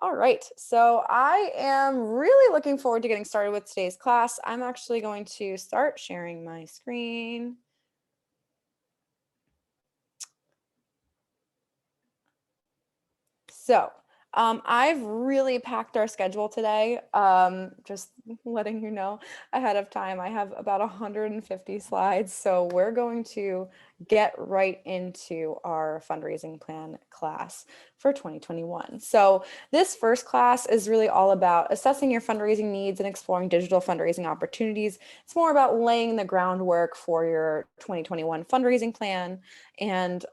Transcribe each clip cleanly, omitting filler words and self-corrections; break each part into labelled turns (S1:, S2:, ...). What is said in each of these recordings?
S1: All right, so I am really looking forward to getting started with today's class. I'm actually going to start sharing my screen. So I've really packed our schedule today. Just letting you know ahead of time, I have about 150 slides. So we're going to get right into our fundraising plan class for 2021. So this first class is really all about assessing your fundraising needs and exploring digital fundraising opportunities. It's more about laying the groundwork for your 2021 fundraising plan. And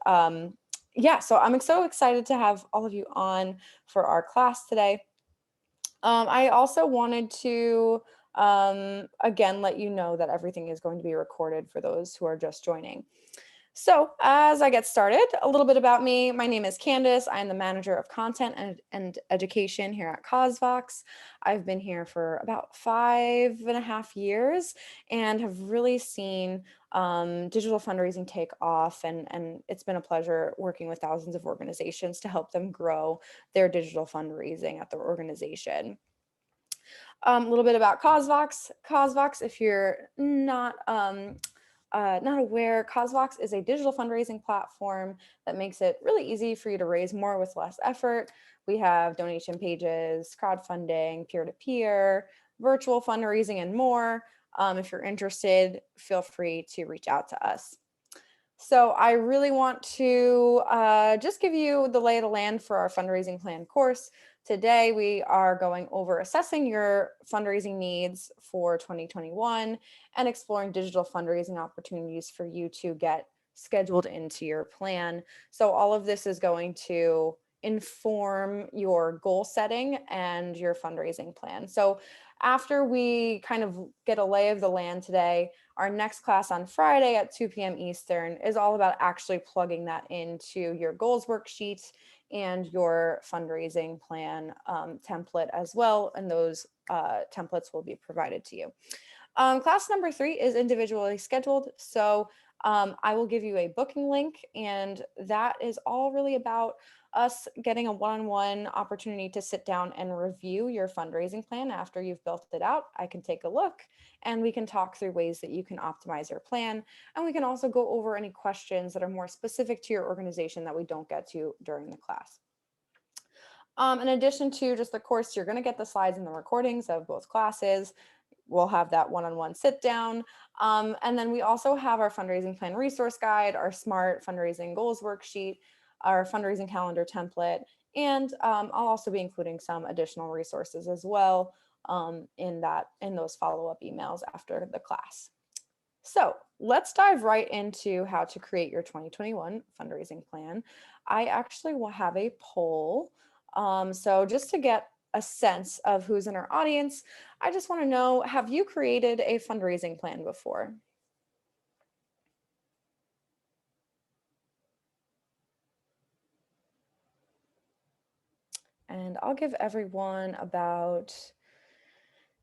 S1: yeah, so I'm so excited to have all of you on for our class today. I also wanted to, again, let you know that everything is going to be recorded for those who are just joining. So as I get started, a little bit about me. My name is Candace. I'm the manager of content and education here at CauseVox. I've been here for about 5.5 years and have really seen digital fundraising take off. And it's been a pleasure working with thousands of organizations to help them grow their digital fundraising at their organization. A little bit about CauseVox. CauseVox, if you're not aware, CauseVox is a digital fundraising platform that makes it really easy for you to raise more with less effort. We have donation pages, crowdfunding, peer-to-peer, virtual fundraising, and more. If you're interested, feel free to reach out to us. So I really want to just give you the lay of the land for our fundraising plan course. Today, we are going over assessing your fundraising needs for 2021 and exploring digital fundraising opportunities for you to get scheduled into your plan. So all of this is going to inform your goal setting and your fundraising plan. So after we kind of get a lay of the land today, our next class on Friday at 2 p.m. Eastern is all about actually plugging that into your goals worksheet and your fundraising plan template as well. And those templates will be provided to you. Class number 3 is individually scheduled. So I will give you a booking link, and that is all really about us getting a one-on-one opportunity to sit down and review your fundraising plan after you've built it out. I can take a look and we can talk through ways that you can optimize your plan. And we can also go over any questions that are more specific to your organization that we don't get to during the class. In addition to just the course, you're going to get the slides and the recordings of both classes. We'll have that one-on-one sit down. And then we also have our fundraising plan resource guide, our smart fundraising goals worksheet, our fundraising calendar template, and I'll also be including some additional resources as well in those follow-up emails after the class. So let's dive right into how to create your 2021 fundraising plan. I actually will have a poll. So just to get a sense of who's in our audience, I just want to know, have you created a fundraising plan before? And I'll give everyone about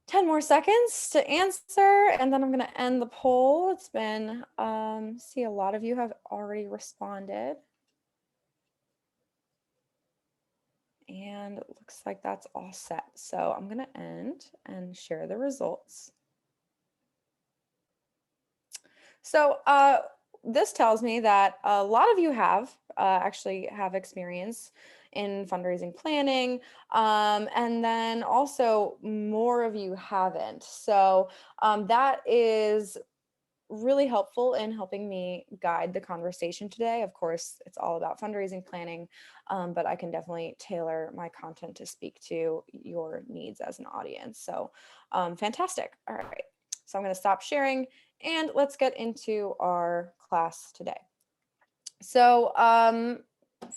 S1: 10 more seconds to answer, and then I'm going to end the poll. It's been, see, a lot of you have already responded. And it looks like that's all set. So I'm going to end and share the results. So this tells me that a lot of you actually have experience in fundraising planning, and then also more of you haven't. So that is really helpful in helping me guide the conversation today. Of course, it's all about fundraising planning, but I can definitely tailor my content to speak to your needs as an audience. So fantastic. All right. So I'm going to stop sharing and let's get into our class today. So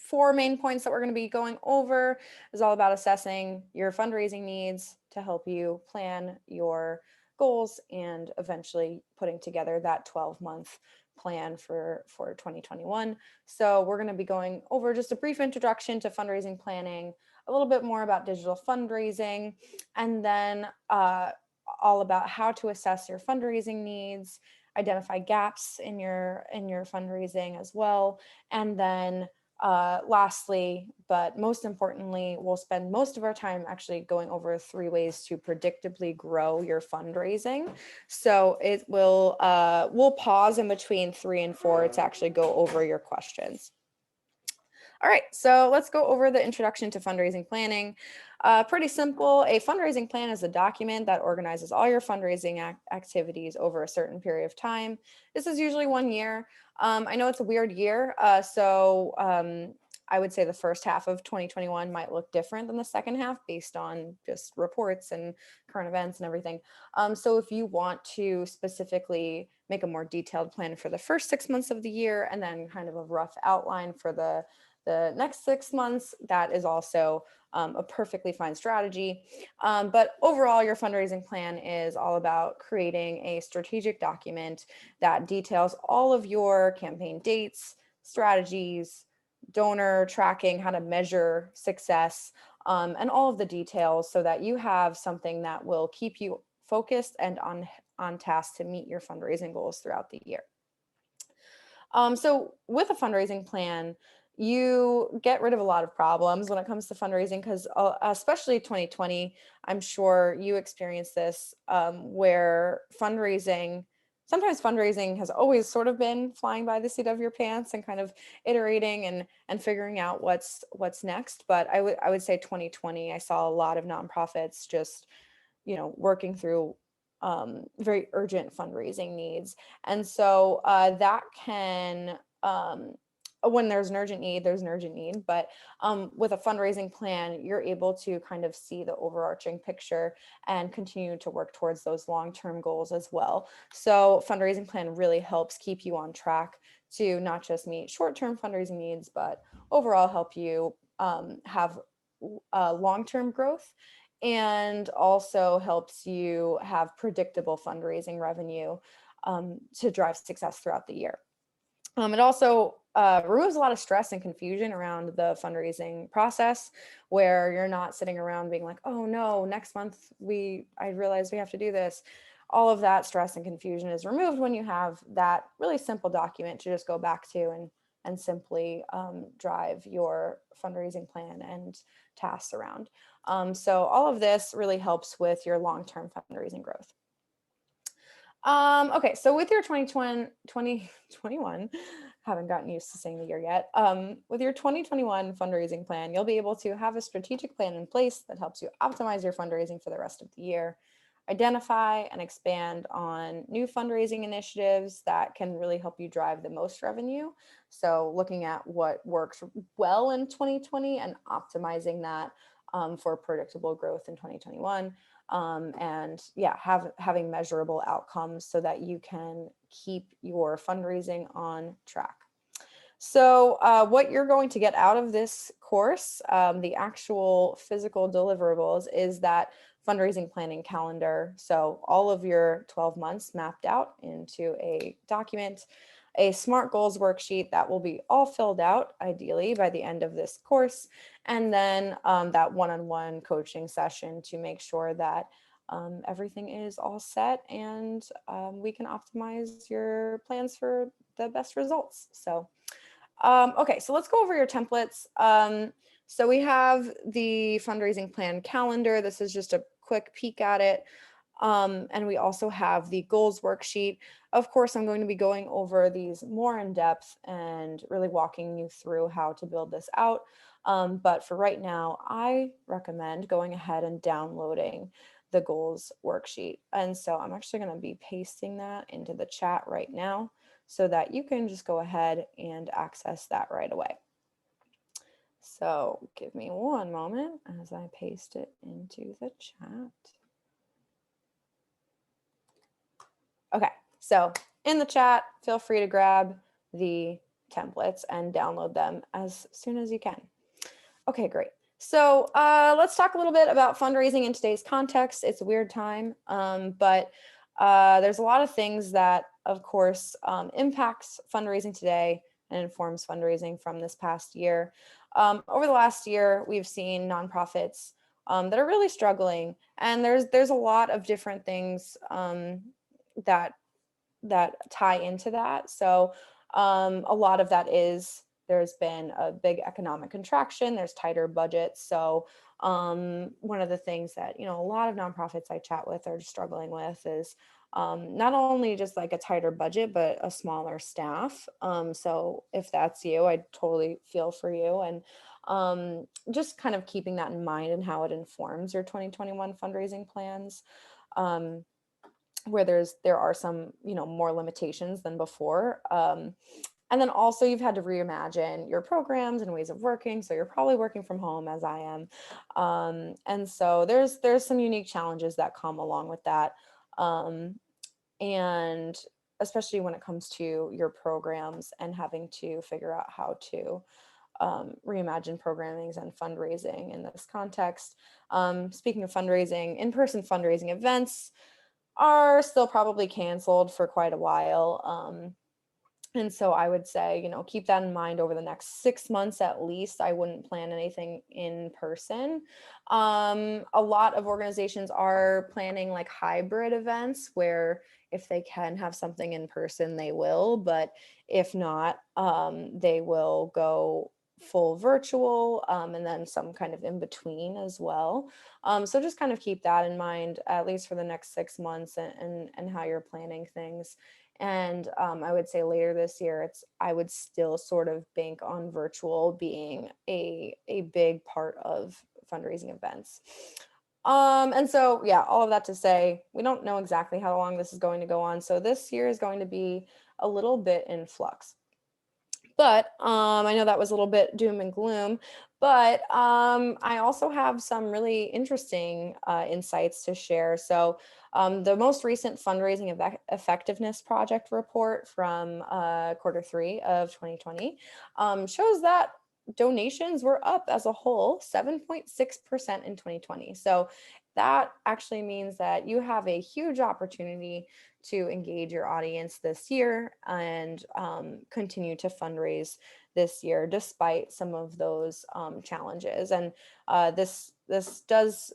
S1: 4 main points that we're going to be going over is all about assessing your fundraising needs to help you plan your goals and eventually putting together that 12-month plan for 2021. So we're going to be going over just a brief introduction to fundraising planning, a little bit more about digital fundraising, and then all about how to assess your fundraising needs, identify gaps in your fundraising as well, and then Lastly, but most importantly, we'll spend most of our time actually going over 3 ways to predictably grow your fundraising. So it will, we'll pause in between 3 and 4 to actually go over your questions. All right, so let's go over the introduction to fundraising planning. Pretty simple. A fundraising plan is a document that organizes all your fundraising activities over a certain period of time. This is usually 1 year. I know it's a weird year, so I would say the first half of 2021 might look different than the second half based on just reports and current events and everything. So if you want to specifically make a more detailed plan for the first 6 months of the year and then kind of a rough outline for the next 6 months, that is also a perfectly fine strategy. But overall, your fundraising plan is all about creating a strategic document that details all of your campaign dates, strategies, donor tracking, how to measure success, and all of the details so that you have something that will keep you focused and on task to meet your fundraising goals throughout the year. So with a fundraising plan, you get rid of a lot of problems when it comes to fundraising because especially 2020, I'm sure you experienced this where sometimes fundraising has always sort of been flying by the seat of your pants and kind of iterating and figuring out what's next. But I would say 2020, I saw a lot of nonprofits just working through very urgent fundraising needs. And so that can, when there's an urgent need, there's an urgent need. But with a fundraising plan, you're able to kind of see the overarching picture and continue to work towards those long-term goals as well. So fundraising plan really helps keep you on track to not just meet short-term fundraising needs, but overall help you have long-term growth, and also helps you have predictable fundraising revenue to drive success throughout the year. It also removes a lot of stress and confusion around the fundraising process, where you're not sitting around being like, oh no, next month I realize we have to do this. All of that stress and confusion is removed when you have that really simple document to just go back to and simply drive your fundraising plan and tasks around. So all of this really helps with your long-term fundraising growth. Okay, so with your 2021, haven't gotten used to saying the year yet. With your 2021 fundraising plan, you'll be able to have a strategic plan in place that helps you optimize your fundraising for the rest of the year, identify and expand on new fundraising initiatives that can really help you drive the most revenue. So looking at what works well in 2020 and optimizing that for predictable growth in 2021. And yeah, having measurable outcomes so that you can keep your fundraising on track. So what you're going to get out of this course, the actual physical deliverables, is that fundraising planning calendar. So all of your 12 months mapped out into a document, a SMART goals worksheet that will be all filled out ideally by the end of this course, and then that one-on-one coaching session to make sure that everything is all set and we can optimize your plans for the best results. So okay, so let's go over your templates. So we have the fundraising plan calendar. This is just a quick peek at it. And we also have the goals worksheet. Of course, I'm going to be going over these more in depth and really walking you through how to build this out. But for right now, I recommend going ahead and downloading the goals worksheet. And so I'm actually going to be pasting that into the chat right now so that you can just go ahead and access that right away. So give me one moment as I paste it into the chat. Okay, so in the chat, feel free to grab the templates and download them as soon as you can. Okay, great. So let's talk a little bit about fundraising in today's context. It's a weird time, but there's a lot of things that, of course, impacts fundraising today and informs fundraising from this past year. Over the last year, we've seen nonprofits that are really struggling, and there's a lot of different things that tie into that. So a lot of that is there's been a big economic contraction, there's tighter budgets. So one of the things that, a lot of nonprofits I chat with are struggling with is not only just like a tighter budget, but a smaller staff. So if that's you, I totally feel for you. And just kind of keeping that in mind and how it informs your 2021 fundraising plans. Um, where there are some more limitations than before, and then also you've had to reimagine your programs and ways of working, so you're probably working from home as I am, and so there's some unique challenges that come along with that, um, and especially when it comes to your programs and having to figure out how to reimagine programming and fundraising in this context. Speaking of fundraising, in-person fundraising events are still probably canceled for quite a while. And so I would say, keep that in mind over the next 6 months at least. I wouldn't plan anything in person. A lot of organizations are planning like hybrid events where if they can have something in person, they will. But if not, they will go full virtual, and then some kind of in between as well. So just kind of keep that in mind, at least for the next 6 months, and how you're planning things. And I would say later this year, I would still sort of bank on virtual being a big part of fundraising events. And so, yeah, all of that to say, we don't know exactly how long this is going to go on. So this year is going to be a little bit in flux. But I know that was a little bit doom and gloom, but I also have some really interesting insights to share. So the most recent fundraising effectiveness project report from Q3 of 2020 shows that donations were up as a whole 7.6% in 2020. So that actually means that you have a huge opportunity to engage your audience this year and continue to fundraise this year despite some of those challenges. And this does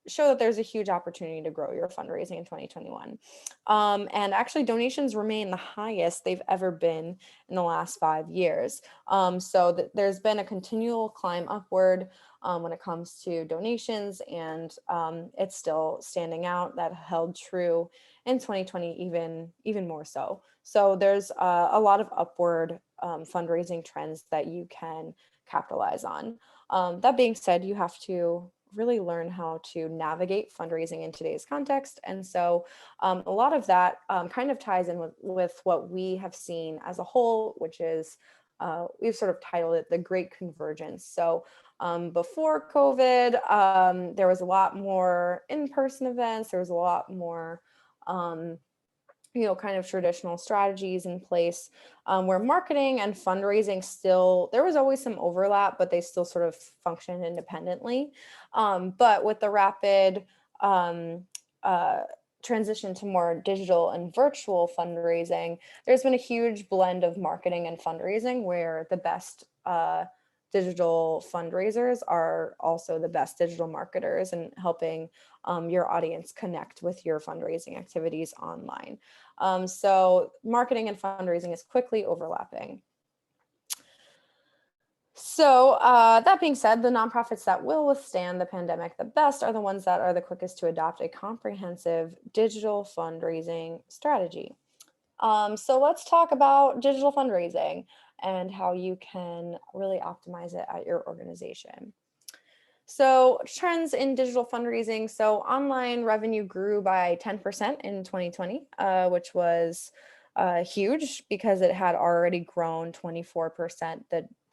S1: show that there's a huge opportunity to grow your fundraising in 2021. And actually donations remain the highest they've ever been in the last 5 years. So there's been a continual climb upward when it comes to donations, and it's still standing out. That held true in 2020 even more so. So there's a lot of upward fundraising trends that you can capitalize on. That being said, you have to really learn how to navigate fundraising in today's context. And so a lot of that kind of ties in with what we have seen as a whole, which is we've sort of titled it the Great Convergence. So before COVID, there was a lot more in-person events. There was a lot more um, kind of traditional strategies in place, where marketing and fundraising still, there was always some overlap, but they still sort of function independently. But with the rapid um, uh, transition to more digital and virtual fundraising, there's been a huge blend of marketing and fundraising where the best digital fundraisers are also the best digital marketers and helping your audience connect with your fundraising activities online. So marketing and fundraising is quickly overlapping. So that being said, the nonprofits that will withstand the pandemic the best are the ones that are the quickest to adopt a comprehensive digital fundraising strategy. So let's talk about digital fundraising and how you can really optimize it at your organization. So trends in digital fundraising. So online revenue grew by 10% in 2020, which was huge because it had already grown 24%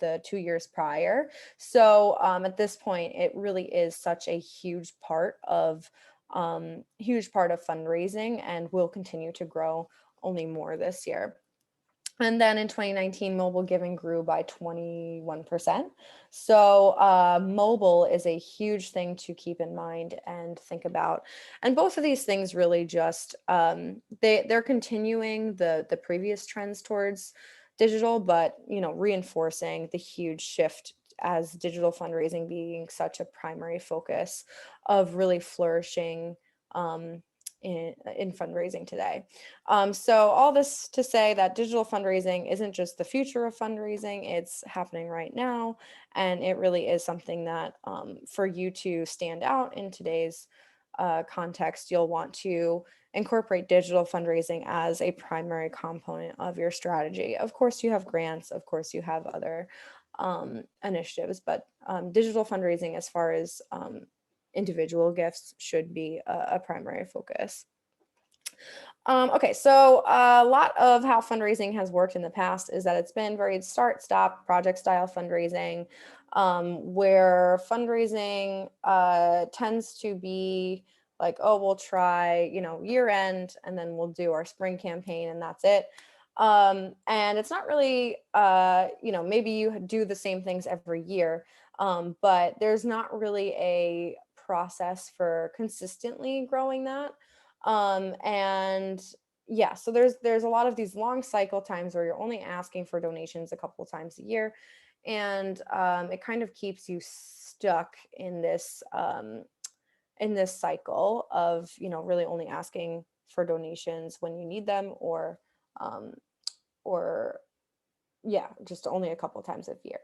S1: the 2 years prior. So at this point, it really is such a huge part of fundraising and will continue to grow only more this year. And then in 2019, mobile giving grew by 21%. So mobile is a huge thing to keep in mind and think about. And both of these things really just, they're continuing the previous trends towards digital, but, reinforcing the huge shift as digital fundraising being such a primary focus of really flourishing in fundraising today. So all this to say that digital fundraising isn't just the future of fundraising, it's happening right now. And it really is something that for you to stand out in today's context, you'll want to incorporate digital fundraising as a primary component of your strategy. Of course, you have grants, of course, you have other initiatives, but digital fundraising as far as individual gifts should be a primary focus. Okay, so a lot of how fundraising has worked in the past is that it's been very start-stop project style fundraising, where fundraising tends to be like, oh, we'll try, year end, and then we'll do our spring campaign, and that's it. And it's not really, maybe you do the same things every year, but there's not really a process for consistently growing that. And yeah, so there's a lot of these long cycle times where you're only asking for donations a couple times a year, and it kind of keeps you stuck in this cycle of really only asking for donations when you need them, um, or yeah, just only a couple times a year.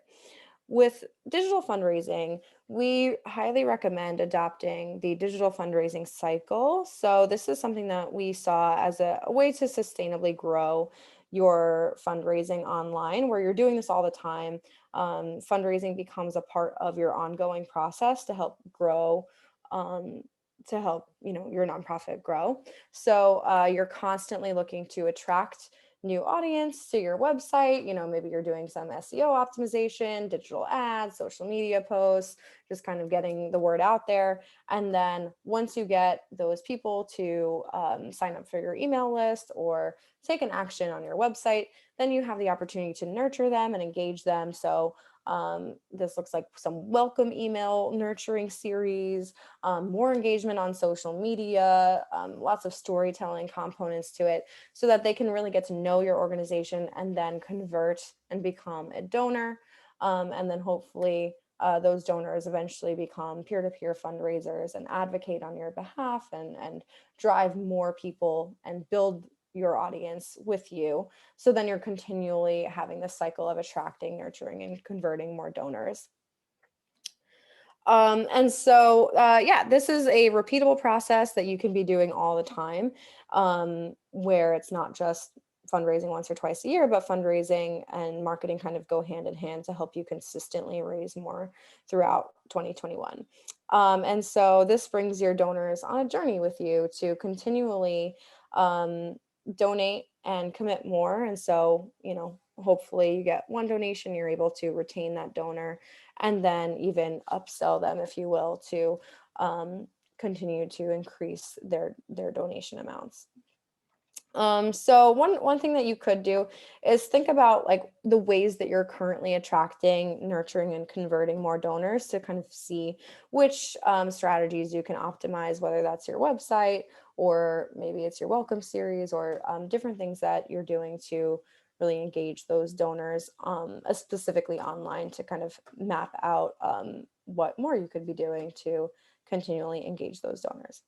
S1: With digital fundraising, we highly recommend adopting the digital fundraising cycle. So this is something that we saw as a way to sustainably grow your fundraising online, where you're doing this all the time. Fundraising becomes a part of your ongoing process to help grow, to help your nonprofit grow. So you're constantly looking to attract new audience to your website. Maybe you're doing some SEO optimization, digital ads, social media posts, just kind of getting the word out there. And then once you get those people to sign up for your email list or take an action on your website, then you have the opportunity to nurture them and engage them. So this looks like some welcome email nurturing series, more engagement on social media, lots of storytelling components to it, so that they can really get to know your organization and then convert and become a donor. And then hopefully those donors eventually become peer-to-peer fundraisers and advocate on your behalf and drive more people and build your audience with you. So then you're continually having this cycle of attracting, nurturing, and converting more donors. And so, yeah, this is a repeatable process that you can be doing all the time, where it's not just fundraising once or twice a year, but fundraising and marketing kind of go hand in hand to help you consistently raise more throughout 2021. And so this brings your donors on a journey with you to continually donate and commit more. And so, hopefully you get one donation, you're able to retain that donor and then even upsell them, if you will, to continue to increase their donation amounts. So one thing that you could do is think about like the ways that you're currently attracting, nurturing, and converting more donors to kind of see which strategies you can optimize, whether that's your website or maybe it's your welcome series or different things that you're doing to really engage those donors, specifically online, to kind of map out what more you could be doing to continually engage those donors.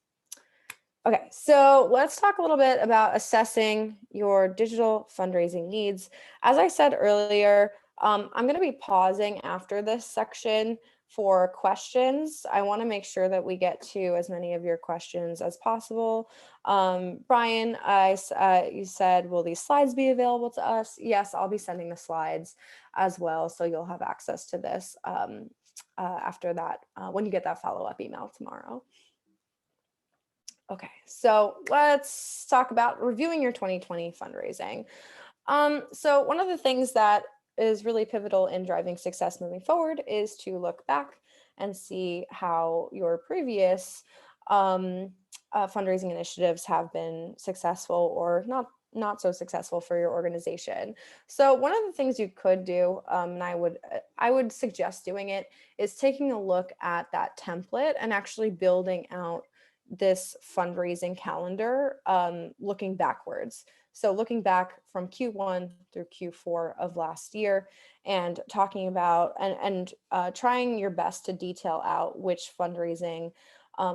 S1: Okay, so let's talk a little bit about assessing your digital fundraising needs. As I said earlier, I'm going to be pausing after this section for questions. I want to make sure that we get to as many of your questions as possible. Brian, you said, will these slides be available to us? Yes, I'll be sending the slides as well, so you'll have access to this after that, when you get that follow-up email tomorrow. Okay, so let's talk about reviewing your 2020 fundraising. So one of the things that is really pivotal in driving success moving forward is to look back and see how your previous fundraising initiatives have been successful or not so successful for your organization. So one of the things you could do, and I would suggest doing it, is taking a look at that template and actually building out this fundraising calendar, looking backwards. So looking back from Q1 through Q4 of last year and talking about and trying your best to detail out which fundraising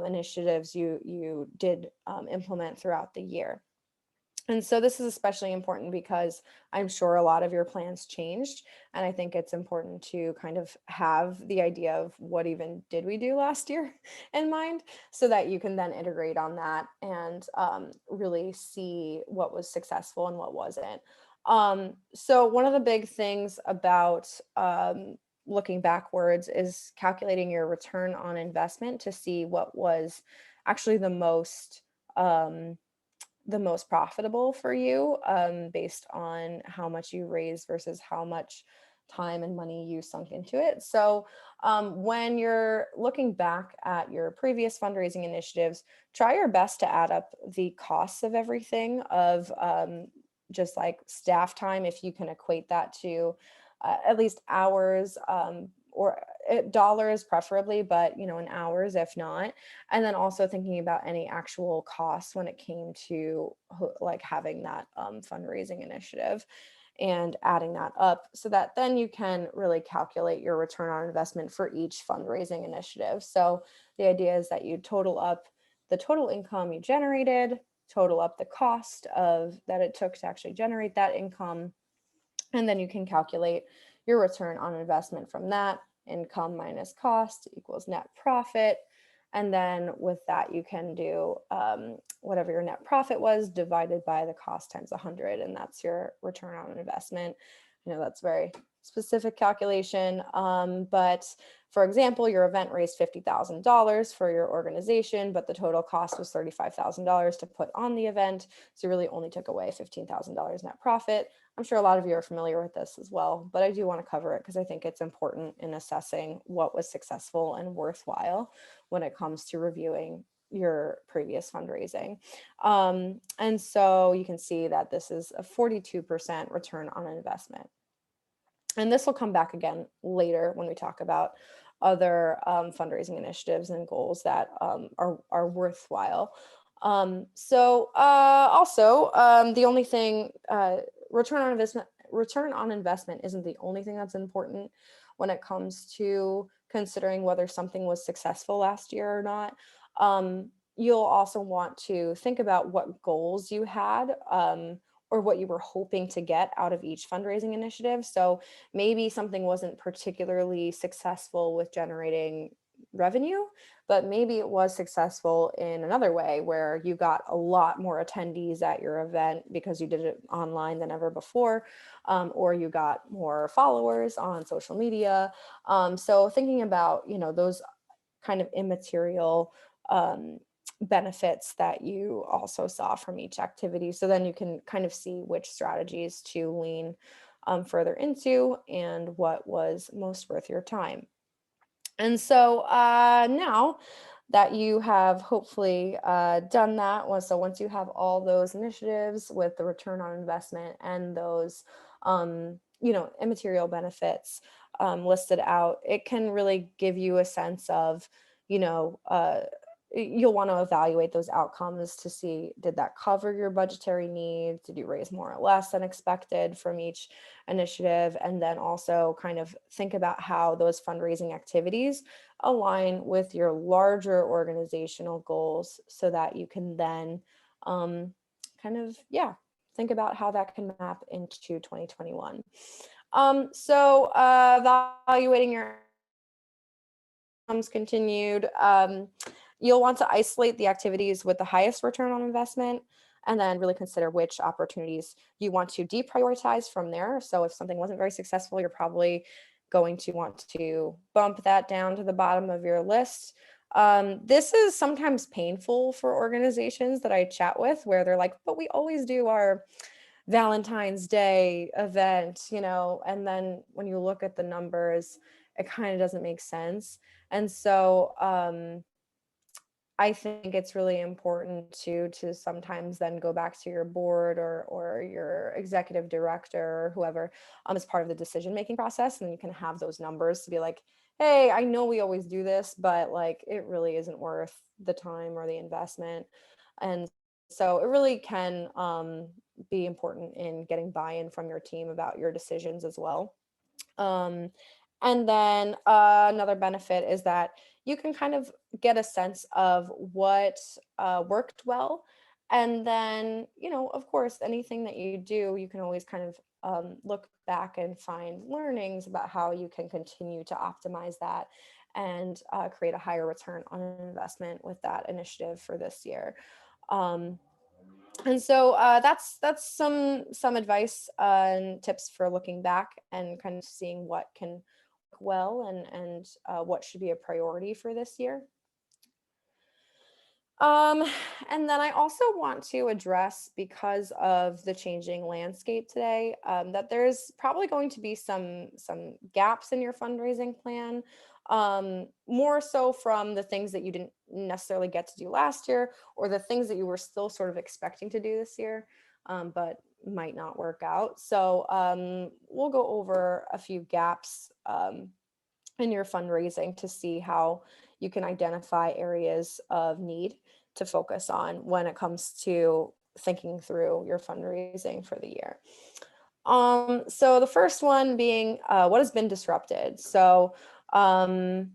S1: initiatives you did implement throughout the year. And so this is especially important because I'm sure a lot of your plans changed. And I think it's important to kind of have the idea of what even did we do last year in mind, so that you can then iterate on that and really see what was successful and what wasn't. So one of the big things about looking backwards is calculating your return on investment to see what was actually um, the most profitable for you, based on how much you raised versus how much time and money you sunk into it. So when you're looking back at your previous fundraising initiatives, try your best to add up the costs of everything, of just like staff time, if you can equate that to at least hours, or dollars preferably, but in hours if not. And then also thinking about any actual costs when it came to like having that fundraising initiative, and adding that up, so that then you can really calculate your return on investment for each fundraising initiative. So the idea is that you total up the total income you generated, total up the cost of that it took to actually generate that income, and then you can calculate your return on investment from that. Income minus cost equals net profit. And then with that, you can do whatever your net profit was divided by the cost times 100. And that's your return on investment. That's very specific calculation. But for example, your event raised $50,000 for your organization, but the total cost was $35,000 to put on the event. So you really only took away $15,000 net profit. I'm sure a lot of you are familiar with this as well, but I do want to cover it because I think it's important in assessing what was successful and worthwhile when it comes to reviewing your previous fundraising. And so you can see that this is a 42% return on an investment. And this will come back again later when we talk about other fundraising initiatives and goals that are worthwhile. The only thing, return on investment isn't the only thing that's important when it comes to considering whether something was successful last year or not. You'll also want to think about what goals you had, or what you were hoping to get out of each fundraising initiative. So maybe something wasn't particularly successful with generating revenue, but maybe it was successful in another way where you got a lot more attendees at your event because you did it online than ever before, or you got more followers on social media. So thinking about, those kind of immaterial benefits that you also saw from each activity. So then you can kind of see which strategies to lean further into and what was most worth your time. And so now that you have hopefully done that, so once you have all those initiatives with the return on investment and those, immaterial benefits listed out, it can really give you a sense of, you'll want to evaluate those outcomes to see, did that cover your budgetary needs? Did you raise more or less than expected from each initiative? And then also kind of think about how those fundraising activities align with your larger organizational goals, so that you can then think about how that can map into 2021. Evaluating your outcomes continued. You'll want to isolate the activities with the highest return on investment, and then really consider which opportunities you want to deprioritize from there. So if something wasn't very successful, you're probably going to want to bump that down to the bottom of your list. This is sometimes painful for organizations that I chat with, where they're like, but we always do our Valentine's Day event, and then when you look at the numbers, it kind of doesn't make sense. And so I think it's really important to sometimes then go back to your board or your executive director or whoever as part of the decision-making process. And then you can have those numbers to be like, hey, I know we always do this, but like it really isn't worth the time or the investment. And so it really can be important in getting buy-in from your team about your decisions as well. And then another benefit is that you can kind of get a sense of what worked well. And then, of course, anything that you do, you can always kind of look back and find learnings about how you can continue to optimize that and create a higher return on investment with that initiative for this year. Um, and so that's some advice and tips for looking back and kind of seeing what can work well and what should be a priority for this year. Um, and then I also want to address, because of the changing landscape today, that there's probably going to be some gaps in your fundraising plan, more so from the things that you didn't necessarily get to do last year, or the things that you were still sort of expecting to do this year, but might not work out. So we'll go over a few gaps in your fundraising to see how you can identify areas of need to focus on when it comes to thinking through your fundraising for the year. So the first one being what has been disrupted. So, of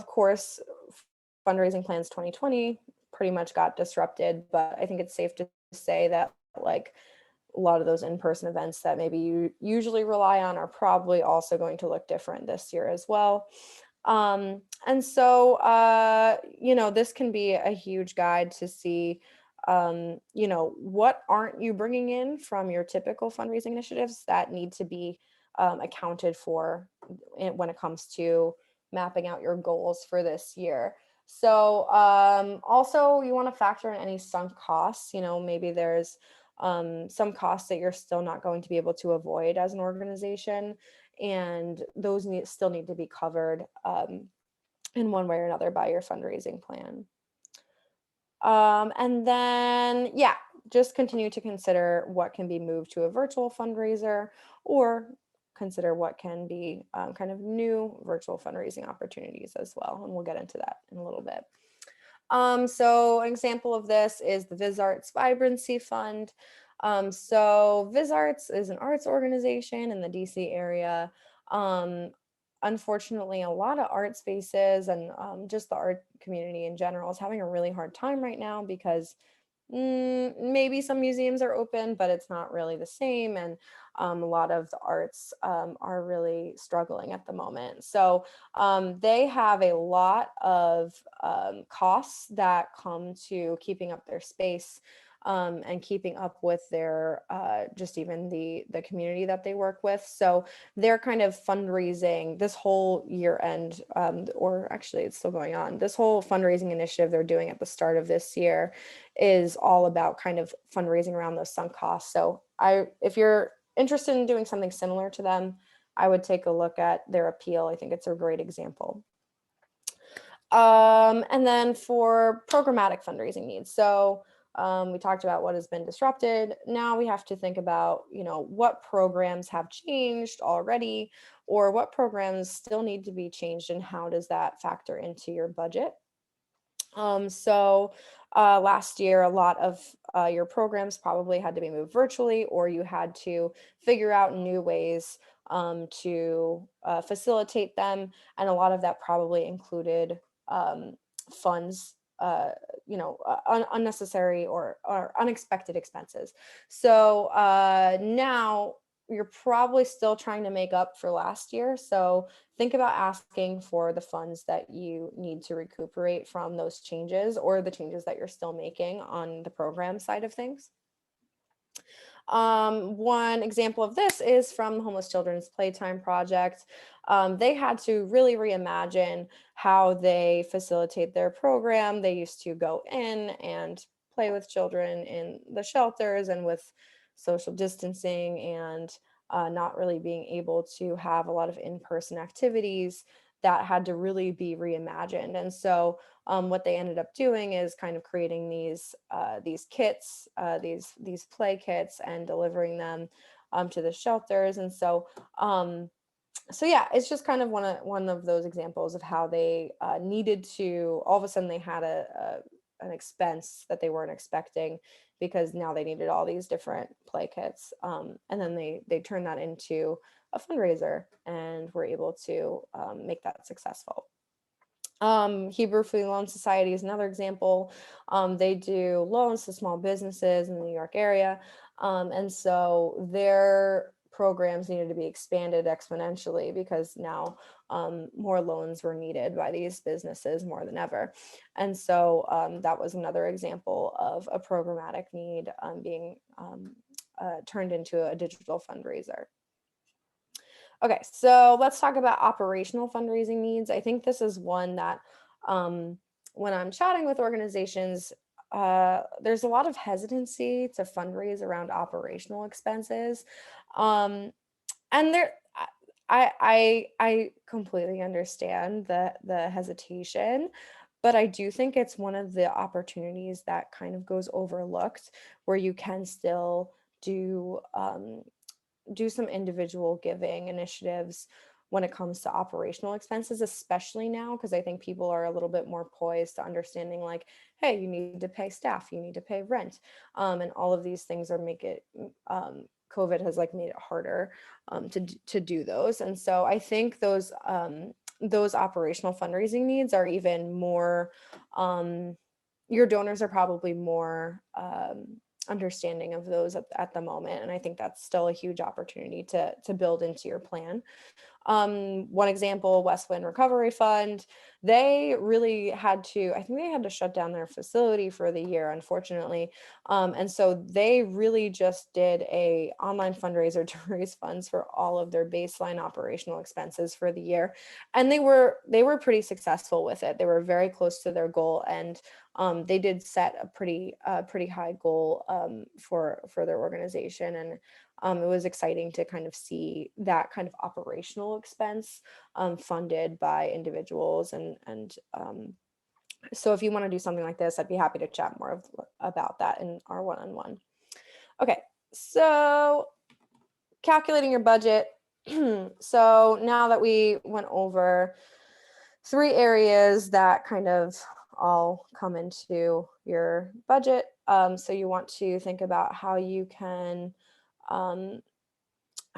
S1: course, fundraising plans 2020 pretty much got disrupted, but I think it's safe to say that, like, a lot of those in-person events that maybe you usually rely on are probably also going to look different this year as well. And so, this can be a huge guide to see, what aren't you bringing in from your typical fundraising initiatives that need to be accounted for when it comes to mapping out your goals for this year. So, also, you want to factor in any sunk costs. Maybe there's some costs that you're still not going to be able to avoid as an organization, and those still need to be covered in one way or another by your fundraising plan. And then, yeah, just continue to consider what can be moved to a virtual fundraiser, or consider what can be kind of new virtual fundraising opportunities as well. And we'll get into that in a little bit. So an example of this is the VisArts Vibrancy Fund. So VisArts is an arts organization in the DC area. Um, Unfortunately, a lot of art spaces and just the art community in general is having a really hard time right now because maybe some museums are open, but it's not really the same. And a lot of the arts are really struggling at the moment. So they have a lot of costs that come to keeping up their space and keeping up with their just even the community that they work with. So they're kind of fundraising this whole year end, or actually it's still going on. This whole fundraising initiative they're doing at the start of this year is all about kind of fundraising around those sunk costs. So if you're interested in doing something similar to them, I would take a look at their appeal. I think it's a great example. And then for programmatic fundraising needs. So we talked about what has been disrupted. Now we have to think about, what programs have changed already, or what programs still need to be changed, and how does that factor into your budget? So last year, a lot of your programs probably had to be moved virtually, or you had to figure out new ways to facilitate them. And a lot of that probably included funds, unnecessary or unexpected expenses. So now you're probably still trying to make up for last year. So think about asking for the funds that you need to recuperate from those changes, or the changes that you're still making on the program side of things. One example of this is from the Homeless Children's Playtime Project. They had to really reimagine how they facilitate their program. They used to go in and play with children in the shelters, and with social distancing and not really being able to have a lot of in-person activities, that had to really be reimagined. And so what they ended up doing is kind of creating these kits, these play kits, and delivering them to the shelters. And so yeah, it's just kind of one of those examples of how they needed to, all of a sudden they had an expense that they weren't expecting, because now they needed all these different play kits, and then they turned that into a fundraiser and were able to make that successful. Hebrew Free Loan Society is another example. They do loans to small businesses in the New York area. And so their programs needed to be expanded exponentially because now more loans were needed by these businesses more than ever. And so that was another example of a programmatic need being turned into a digital fundraiser. Okay, so let's talk about operational fundraising needs. I think this is one that when I'm chatting with organizations, there's a lot of hesitancy to fundraise around operational expenses. And there, I completely understand the hesitation, but I do think it's one of the opportunities that kind of goes overlooked where you can still do do some individual giving initiatives when it comes to operational expenses, especially now, because I think people are a little bit more poised to understanding like, hey, you need to pay staff, you need to pay rent. And all of these things are make it, COVID has like made it harder to do those. And so I think those operational fundraising needs are even more, your donors are probably more understanding of those at the moment. And I think that's still a huge opportunity to build into your plan. One example, West Wind Recovery Fund, they really had to, I think they had to shut down their facility for the year, unfortunately. And so they really just did a online fundraiser to raise funds for all of their baseline operational expenses for the year. And they were pretty successful with it. They were very close to their goal, and they did set a pretty high goal for their organization. And it was exciting to kind of see that kind of operational expense funded by individuals. And so if you want to do something like this, I'd be happy to chat more about that in our one-on-one. Okay, so calculating your budget. So now that we went over 3 areas that kind of all come into your budget. So you want to think about how you can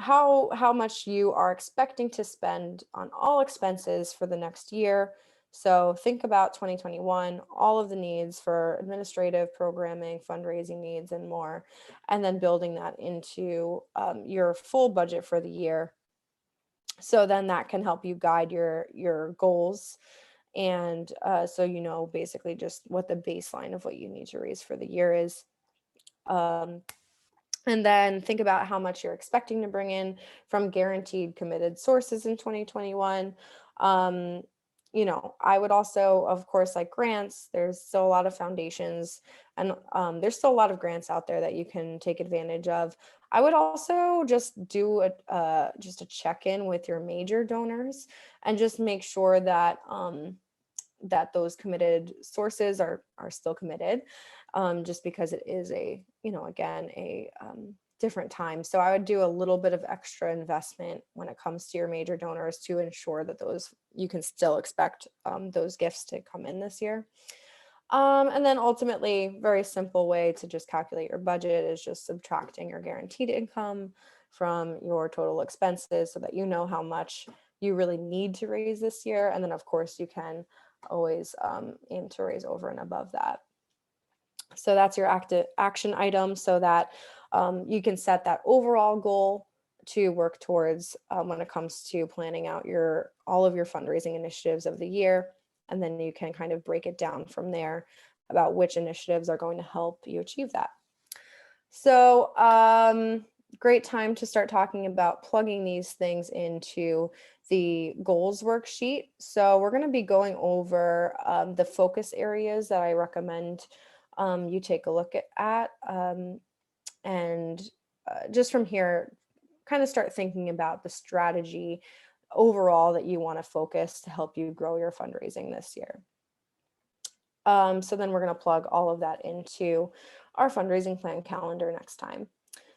S1: how much you are expecting to spend on all expenses for the next year. So think about 2021, all of the needs for administrative, programming, fundraising needs, and more, and then building that into your full budget for the year. So then that can help you guide your goals. And so you know basically just what the baseline of what you need to raise for the year is. And then think about how much you're expecting to bring in from guaranteed committed sources in 2021. You know, I would also, of course, like grants, there's still a lot of foundations and there's still a lot of grants out there that you can take advantage of. I would also just do just a check-in with your major donors and just make sure that that those committed sources are still committed, just because it is a, you know, again, a different time. So I would do a little bit of extra investment when it comes to your major donors to ensure that those, you can still expect those gifts to come in this year. And then ultimately, very simple way to just calculate your budget is just subtracting your guaranteed income from your total expenses so that you know how much you really need to raise this year. And then of course you can always aim to raise over and above that. So that's your action item so that you can set that overall goal to work towards when it comes to planning out all of your fundraising initiatives of the year. And then you can kind of break it down from there about which initiatives are going to help you achieve that. So great time to start talking about plugging these things into the goals worksheet. So we're going to be going over the focus areas that I recommend you take a look at. And just from here, kind of start thinking about the strategy overall that you want to focus to help you grow your fundraising this year. So then we're going to plug all of that into our fundraising plan calendar next time.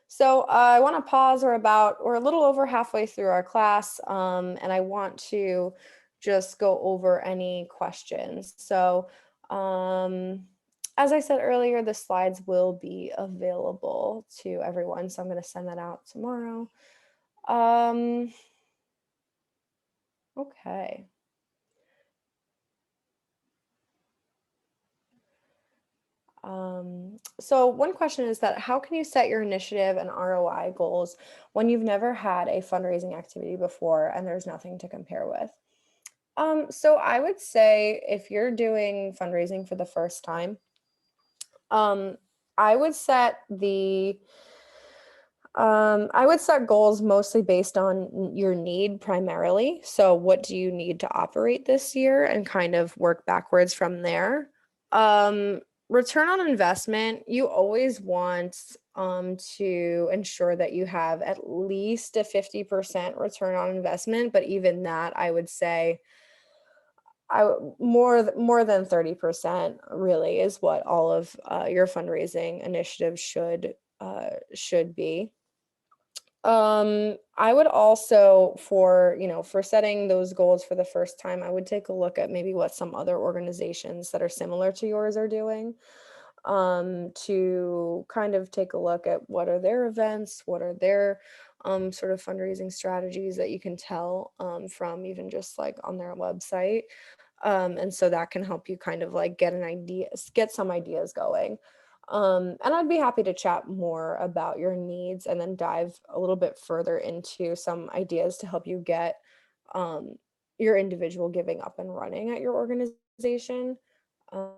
S1: So I want to pause. We're a little over halfway through our class, and I want to just go over any questions. So as I said earlier, the slides will be available to everyone. So I'm going to send that out tomorrow. Okay. So one question is that how can you set your initiative and ROI goals when you've never had a fundraising activity before and there's nothing to compare with? So I would say if you're doing fundraising for the first time, um, I would set the I would set goals mostly based on your need primarily. So, what do you need to operate this year and kind of work backwards from there? Um, Return on investment, you always want to ensure that you have at least a 50% return on investment, but even that, I would say more than 30% really is what all of your fundraising initiatives should be. I would also for setting those goals for the first time, I would take a look at maybe what some other organizations that are similar to yours are doing, to kind of take a look at what are their events, what are their sort of fundraising strategies that you can tell from even just like on their website. And so that can help you kind of like get some ideas going. And I'd be happy to chat more about your needs and then dive a little bit further into some ideas to help you get um, your individual giving up and running at your organization. Um,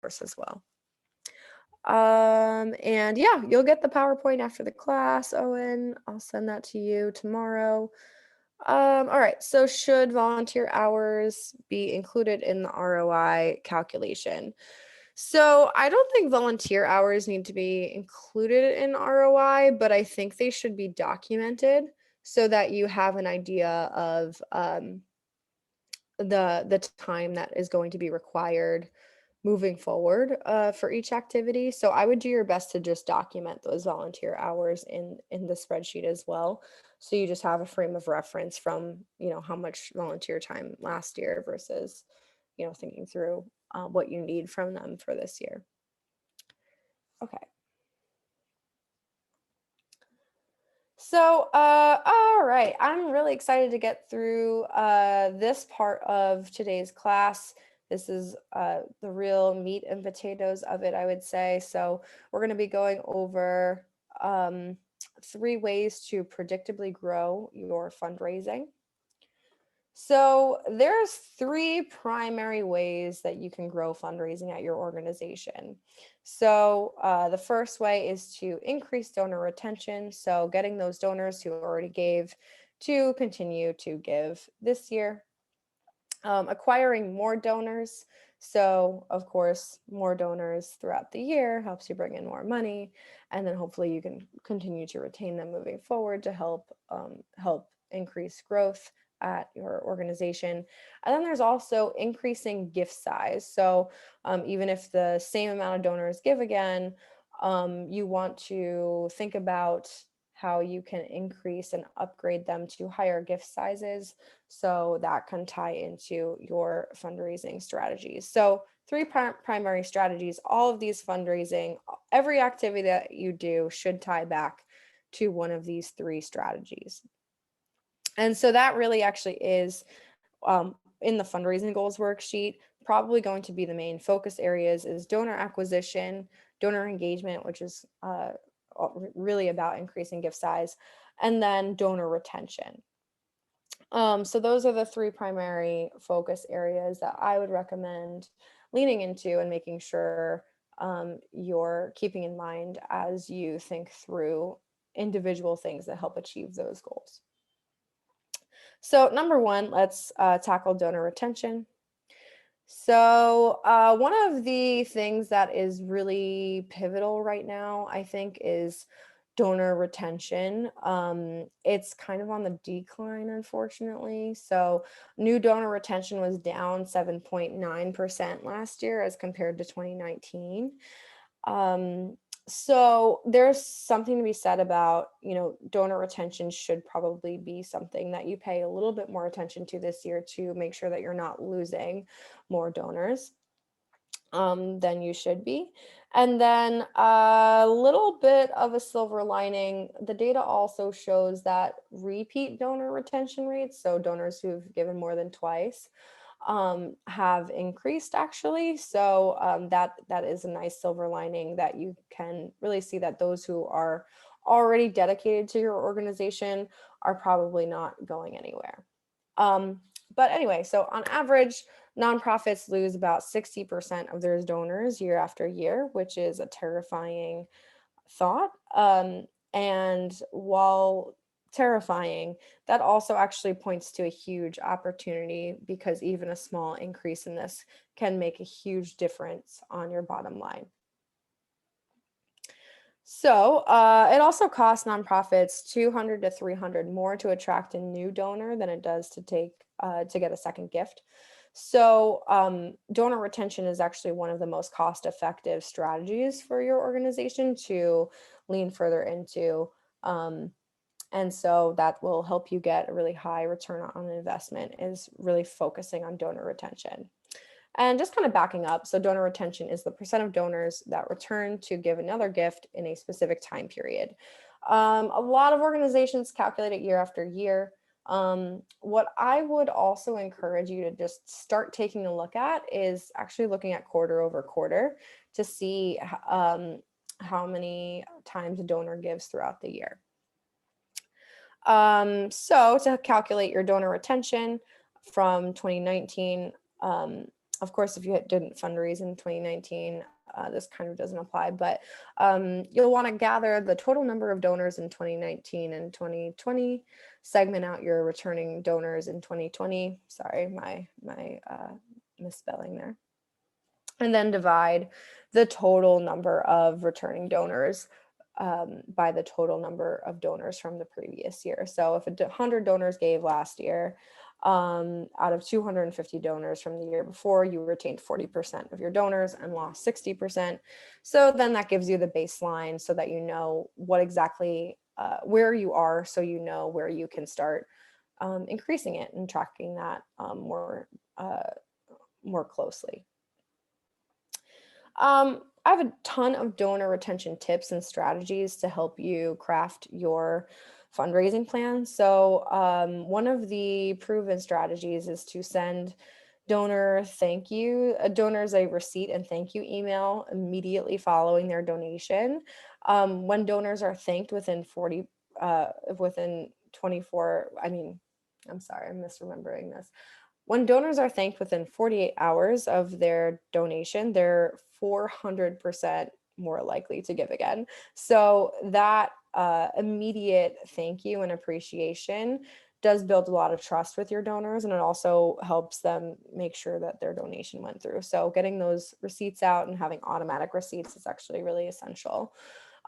S1: course as well. And yeah, you'll get the PowerPoint after the class, Owen. I'll send that to you tomorrow. All right, so should volunteer hours be included in the ROI calculation? So I don't think volunteer hours need to be included in ROI, but I think they should be documented so that you have an idea of the time that is going to be required moving forward for each activity. So I would do your best to just document those volunteer hours in the spreadsheet as well. So you just have a frame of reference from, how much volunteer time last year versus, thinking through what you need from them for this year. Okay. So, all right, I'm really excited to get through this part of today's class. This is the real meat and potatoes of it, I would say. So, we're going to be going over 3 ways to predictably grow your fundraising. So there's 3 primary ways that you can grow fundraising at your organization. So the first way is to increase donor retention. So getting those donors who already gave to continue to give this year. Acquiring more donors. So, of course, more donors throughout the year helps you bring in more money, and then hopefully you can continue to retain them moving forward to help increase growth at your organization. And then there's also increasing gift size. So, even if the same amount of donors give again, you want to think about how you can increase and upgrade them to higher gift sizes so that can tie into your fundraising strategies. So, primary strategies, all of these fundraising, every activity that you do should tie back to one of these 3 strategies. And so that really actually is in the fundraising goals worksheet, probably going to be the main focus areas is donor acquisition, donor engagement, which is really about increasing gift size, and then donor retention. So those are the 3 primary focus areas that I would recommend leaning into and making sure you're keeping in mind as you think through individual things that help achieve those goals. So number 1, let's tackle donor retention. So one of the things that is really pivotal right now, I think, is donor retention. It's kind of on the decline, unfortunately. So new donor retention was down 7.9% last year as compared to 2019. Um, so there's something to be said about, donor retention should probably be something that you pay a little bit more attention to this year to make sure that you're not losing more donors. than you should be. And then a little bit of a silver lining, the data also shows that repeat donor retention rates, so donors who've given more than twice, have increased actually. So that is a nice silver lining, that you can really see that those who are already dedicated to your organization are probably not going anywhere. Um, but anyway, so on average, nonprofits lose about 60% of their donors year after year, which is a terrifying thought. And while terrifying, that also actually points to a huge opportunity, because even a small increase in this can make a huge difference on your bottom line. So it also costs nonprofits 200 to 300 more to attract a new donor than it does to get a second gift. So donor retention is actually one of the most cost-effective strategies for your organization to lean further into. And so that will help you get a really high return on investment, is really focusing on donor retention. And just kind of backing up, so donor retention is the percent of donors that return to give another gift in a specific time period. A lot of organizations calculate it year after year. What I would also encourage you to just start taking a look at is actually looking at quarter over quarter to see how many times a donor gives throughout the year. So to calculate your donor retention from 2019, of course, if you didn't fundraise in 2019, this kind of doesn't apply, but you'll want to gather the total number of donors in 2019 and 2020, segment out your returning donors in 2020. Sorry, my misspelling there. And then divide the total number of returning donors by the total number of donors from the previous year. So if 100 donors gave last year, out of 250 donors from the year before, you retained 40% of your donors and lost 60%. So then that gives you the baseline so that you know what exactly where you are, so you know where you can start increasing it and tracking that more closely. I have a ton of donor retention tips and strategies to help you craft your fundraising plan. So one of the proven strategies is to send donors a receipt and thank you email immediately following their donation. When donors are thanked within 24, I'm sorry, I'm misremembering this. When donors are thanked within 48 hours of their donation, they're 400% more likely to give again. So that immediate thank you and appreciation does build a lot of trust with your donors, and it also helps them make sure that their donation went through. So getting those receipts out and having automatic receipts is actually really essential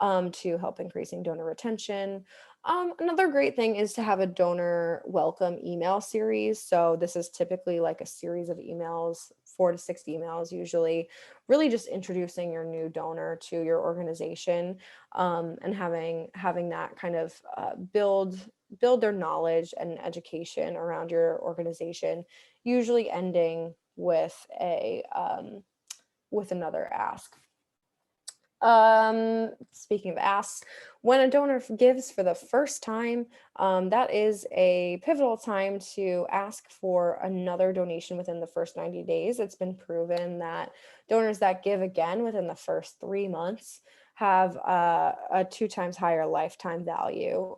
S1: to help increasing donor retention. Another great thing is to have a donor welcome email series. So this is typically like a series of emails, 4 to 6 emails usually, really just introducing your new donor to your organization, and having that kind of build their knowledge and education around your organization, usually ending with another ask. Speaking of asks, when a donor gives for the first time, that is a pivotal time to ask for another donation within the first 90 days. It's been proven that donors that give again within the first 3 months have a 2 times higher lifetime value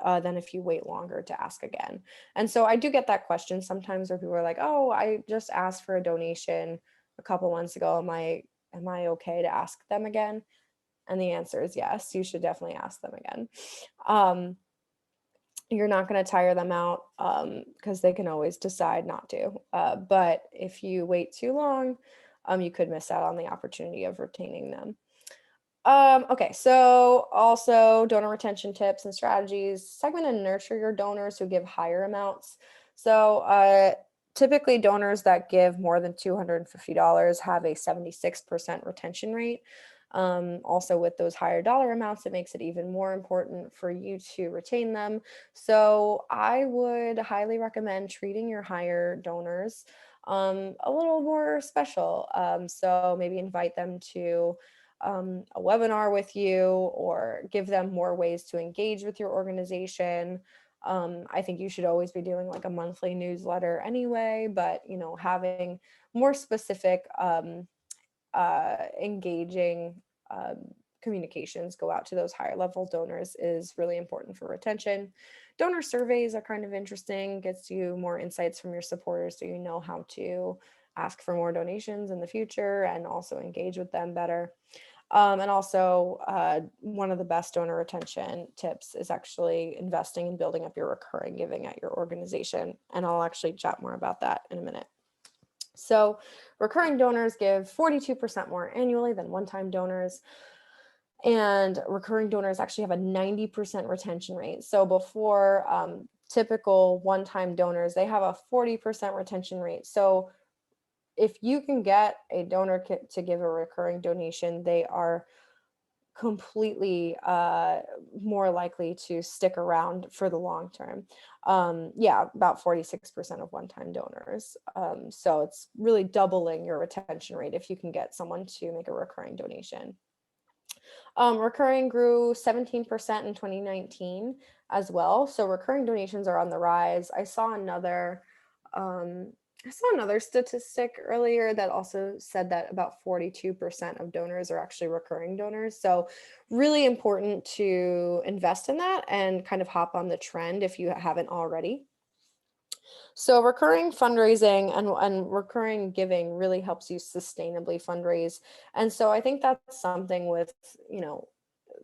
S1: than if you wait longer to ask again. And so I do get that question sometimes where people are like, oh, I just asked for a donation a couple months ago. Am I okay to ask them again? And the answer is yes, you should definitely ask them again. You're not going to tire them out because they can always decide not to. But if you wait too long, you could miss out on the opportunity of retaining them. Okay, so also donor retention tips and strategies. Segment and nurture your donors who give higher amounts. So typically donors that give more than $250 have a 76% retention rate. Also with those higher dollar amounts, it makes it even more important for you to retain them. So I would highly recommend treating your higher donors a little more special. So maybe invite them to a webinar with you, or give them more ways to engage with your organization. I think you should always be doing like a monthly newsletter anyway, but having more specific engaging communications go out to those higher level donors is really important for retention. Donor surveys are kind of interesting, gets you more insights from your supporters, so you know how to ask for more donations in the future and also engage with them better. And also, one of the best donor retention tips is actually investing in building up your recurring giving at your organization. And I'll actually chat more about that in a minute. So recurring donors give 42% more annually than one-time donors. And recurring donors actually have a 90% retention rate. So before typical one-time donors, they have a 40% retention rate. So if you can get a donor to give a recurring donation, they are completely more likely to stick around for the long term. Yeah, about 46% of one-time donors. So it's really doubling your retention rate if you can get someone to make a recurring donation. Recurring grew 17% in 2019 as well. So recurring donations are on the rise. I saw another statistic earlier that also said that about 42% of donors are actually recurring donors. So really important to invest in that and kind of hop on the trend if you haven't already. So recurring fundraising and recurring giving really helps you sustainably fundraise. And so I think that's something with,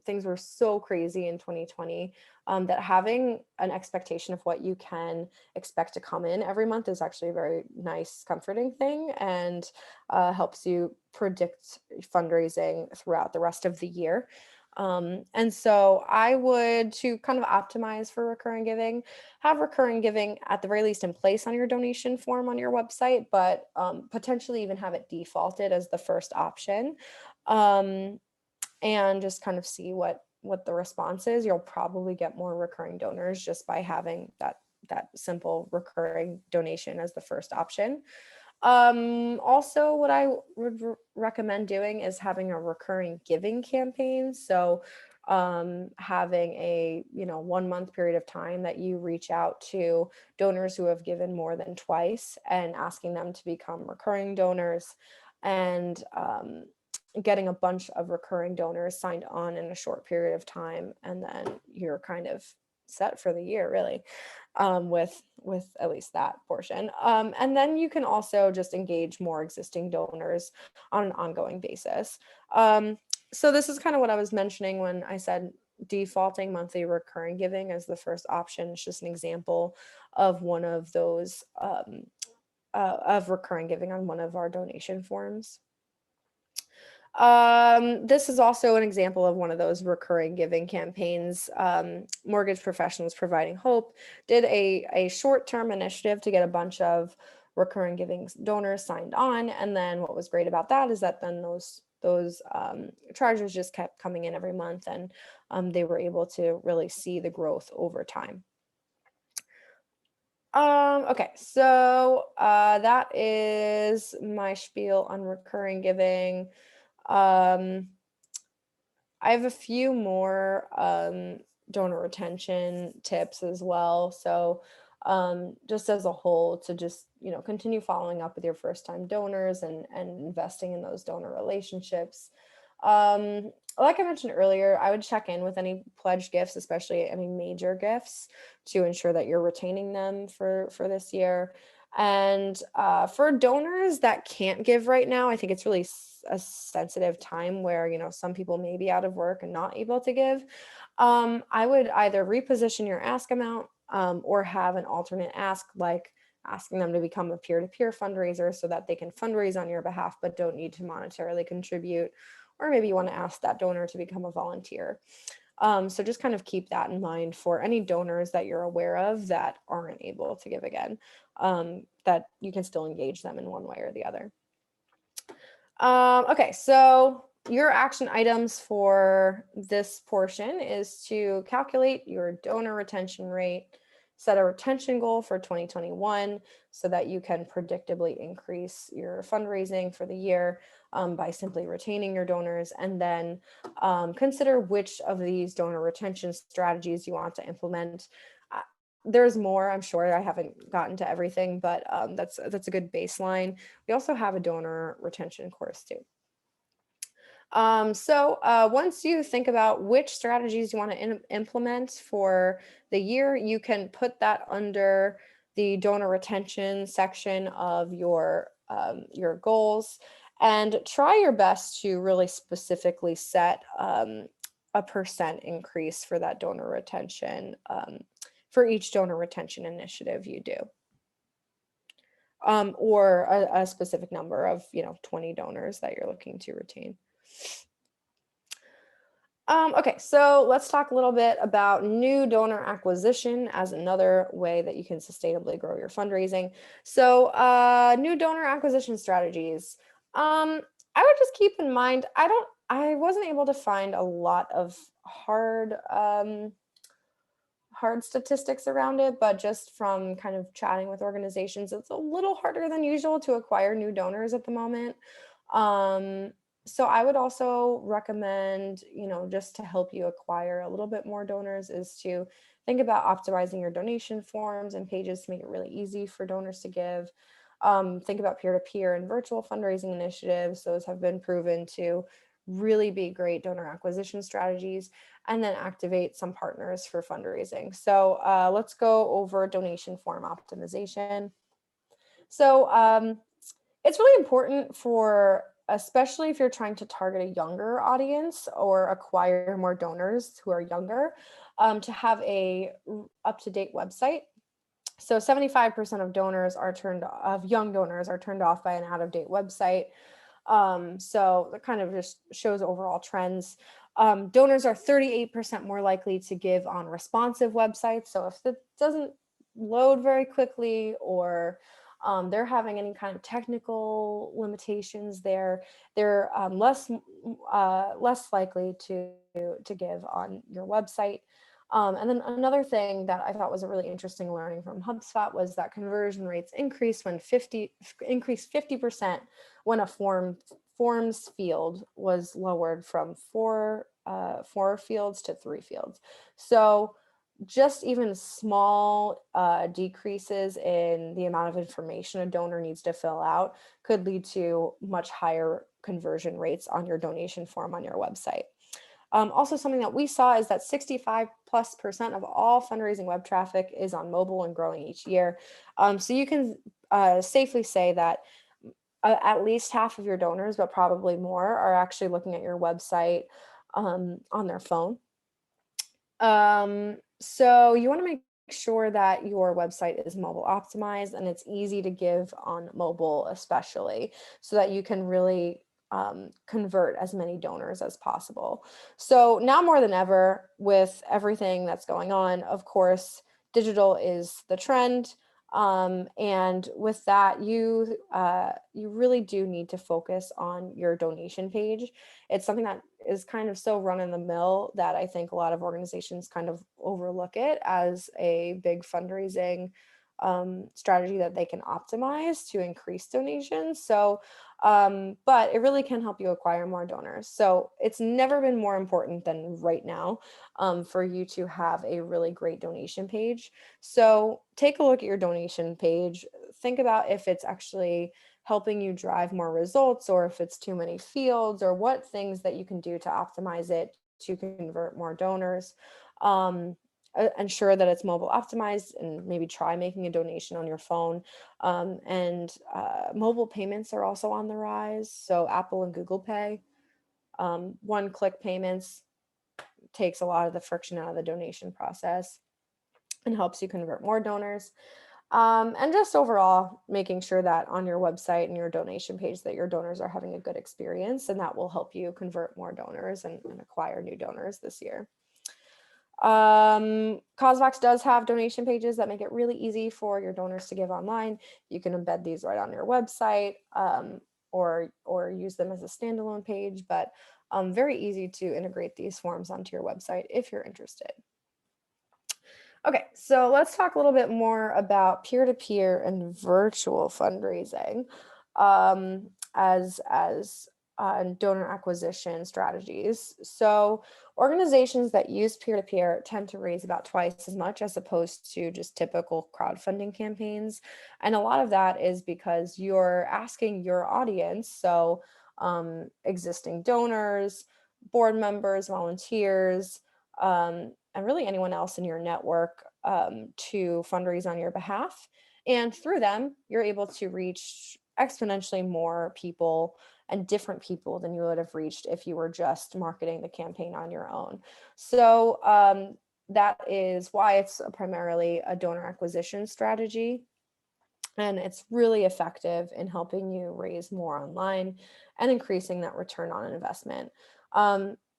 S1: things were so crazy in 2020, that having an expectation of what you can expect to come in every month is actually a very nice, comforting thing, and helps you predict fundraising throughout the rest of the year. And so I would, to kind of optimize for recurring giving, have recurring giving at the very least in place on your donation form on your website, but potentially even have it defaulted as the first option. And just kind of see what the response is. You'll probably get more recurring donors just by having that simple recurring donation as the first option. Also, what I would recommend doing is having a recurring giving campaign. So having a 1 month period of time that you reach out to donors who have given more than twice and asking them to become recurring donors, and getting a bunch of recurring donors signed on in a short period of time, and then you're kind of set for the year, really, with at least that portion. And then you can also just engage more existing donors on an ongoing basis. So this is kind of what I was mentioning when I said defaulting monthly recurring giving as the first option. It's just an example of one of those of recurring giving on one of our donation forms. This is also an example of one of those recurring giving campaigns. Mortgage Professionals Providing Hope did a short-term initiative to get a bunch of recurring giving donors signed on. And then what was great about that is that then those charges just kept coming in every month, and they were able to really see the growth over time. Okay, so that is my spiel on recurring giving. I have a few more donor retention tips as well. So just as a whole, to just continue following up with your first time donors and investing in those donor relationships. Like I mentioned earlier, I would check in with any pledge gifts, especially any major gifts, to ensure that you're retaining them for this year. And for donors that can't give right now, I think it's really a sensitive time where some people may be out of work and not able to give. I would either reposition your ask amount, or have an alternate ask, like asking them to become a peer-to-peer fundraiser so that they can fundraise on your behalf but don't need to monetarily contribute. Or maybe you want to ask that donor to become a volunteer. So just kind of keep that in mind for any donors that you're aware of that aren't able to give again, that you can still engage them in one way or the other. Okay, so your action items for this portion is to calculate your donor retention rate, set a retention goal for 2021 so that you can predictably increase your fundraising for the year by simply retaining your donors, and then consider which of these donor retention strategies you want to implement. There's more, I'm sure. I haven't gotten to everything, but that's a good baseline. We also have a donor retention course too. Once you think about which strategies you want to implement for the year, you can put that under the donor retention section of your goals, and try your best to really specifically set a percent increase for that donor retention for each donor retention initiative you do. Or a specific number of 20 donors that you're looking to retain. Okay, so let's talk a little bit about new donor acquisition as another way that you can sustainably grow your fundraising. So new donor acquisition strategies. I would just keep in mind, I wasn't able to find a lot of hard statistics around it, but just from kind of chatting with organizations, it's a little harder than usual to acquire new donors at the moment. So I would also recommend, just to help you acquire a little bit more donors, is to think about optimizing your donation forms and pages to make it really easy for donors to give. Think about peer-to-peer and virtual fundraising initiatives. Those have been proven to really be great donor acquisition strategies, and then activate some partners for fundraising. So let's go over donation form optimization. So it's really important especially if you're trying to target a younger audience or acquire more donors who are younger, to have a up-to-date website. So 75% of young donors are turned off by an out-of-date website. So that kind of just shows overall trends. Donors are 38% more likely to give on responsive websites. So if it doesn't load very quickly, or they're having any kind of technical limitations there, they're less likely to give on your website. And then another thing that I thought was a really interesting learning from HubSpot was that conversion rates increased 50% when a forms field was lowered from four fields to 3 fields. So just even small decreases in the amount of information a donor needs to fill out could lead to much higher conversion rates on your donation form on your website. Also, something that we saw is that 65+% of all fundraising web traffic is on mobile and growing each year. So you can safely say that at least half of your donors, but probably more, are actually looking at your website on their phone. So you want to make sure that your website is mobile optimized and it's easy to give on mobile, especially, so that you can really convert as many donors as possible. So now more than ever, with everything that's going on, of course, digital is the trend. And with that, you really do need to focus on your donation page. It's something that is kind of so run in the mill that I think a lot of organizations kind of overlook it as a big fundraising strategy that they can optimize to increase donations. So, but it really can help you acquire more donors. So it's never been more important than right now for you to have a really great donation page. So take a look at your donation page. Think about if it's actually helping you drive more results, or if it's too many fields, or what things that you can do to optimize it to convert more donors. Ensure that it's mobile optimized, and maybe try making a donation on your phone. Mobile payments are also on the rise. So Apple and Google Pay, one-click payments takes a lot of the friction out of the donation process and helps you convert more donors. And just overall making sure that on your website and your donation page that your donors are having a good experience, and that will help you convert more donors and acquire new donors this year. CauseVox does have donation pages that make it really easy for your donors to give online. You can embed these right on your website, or use them as a standalone page, but very easy to integrate these forms onto your website if you're interested. Okay, so let's talk a little bit more about peer-to-peer and virtual fundraising as donor acquisition strategies. So organizations that use peer-to-peer tend to raise about twice as much as opposed to just typical crowdfunding campaigns. And a lot of that is because you're asking your audience, so existing donors, board members, volunteers, and really anyone else in your network to fundraise on your behalf. And through them, you're able to reach exponentially more people and different people than you would have reached if you were just marketing the campaign on your own. So that is why it's primarily a donor acquisition strategy. And it's really effective in helping you raise more online and increasing that return on investment.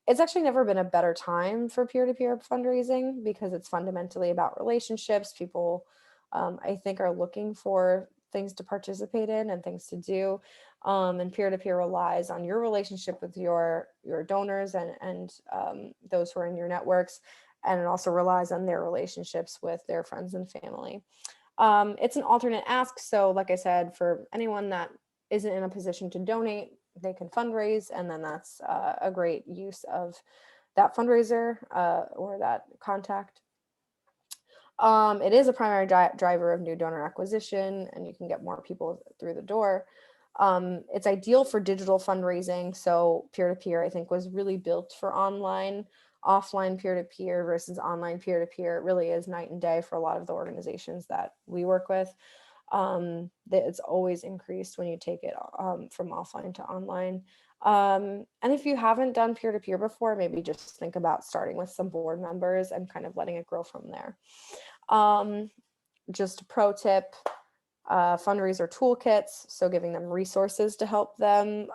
S1: It's actually never been a better time for peer-to-peer fundraising because it's fundamentally about relationships. People, I think, are looking for things to participate in and things to do. And peer-to-peer relies on your relationship with your donors and those who are in your networks. And it also relies on their relationships with their friends and family. It's an alternate ask. So like I said, for anyone that isn't in a position to donate, they can fundraise. And then that's a great use of that fundraiser or that contact. It is a primary driver of new donor acquisition, and you can get more people through the door. It's ideal for digital fundraising. So peer-to-peer, I think, was really built for online. Offline peer-to-peer versus online peer-to-peer, it really is night and day for a lot of the organizations that we work with. It's always increased when you take it from offline to online. And if you haven't done peer-to-peer before, maybe just think about starting with some board members and kind of letting it grow from there. Just a pro tip, fundraiser toolkits, so giving them resources to help them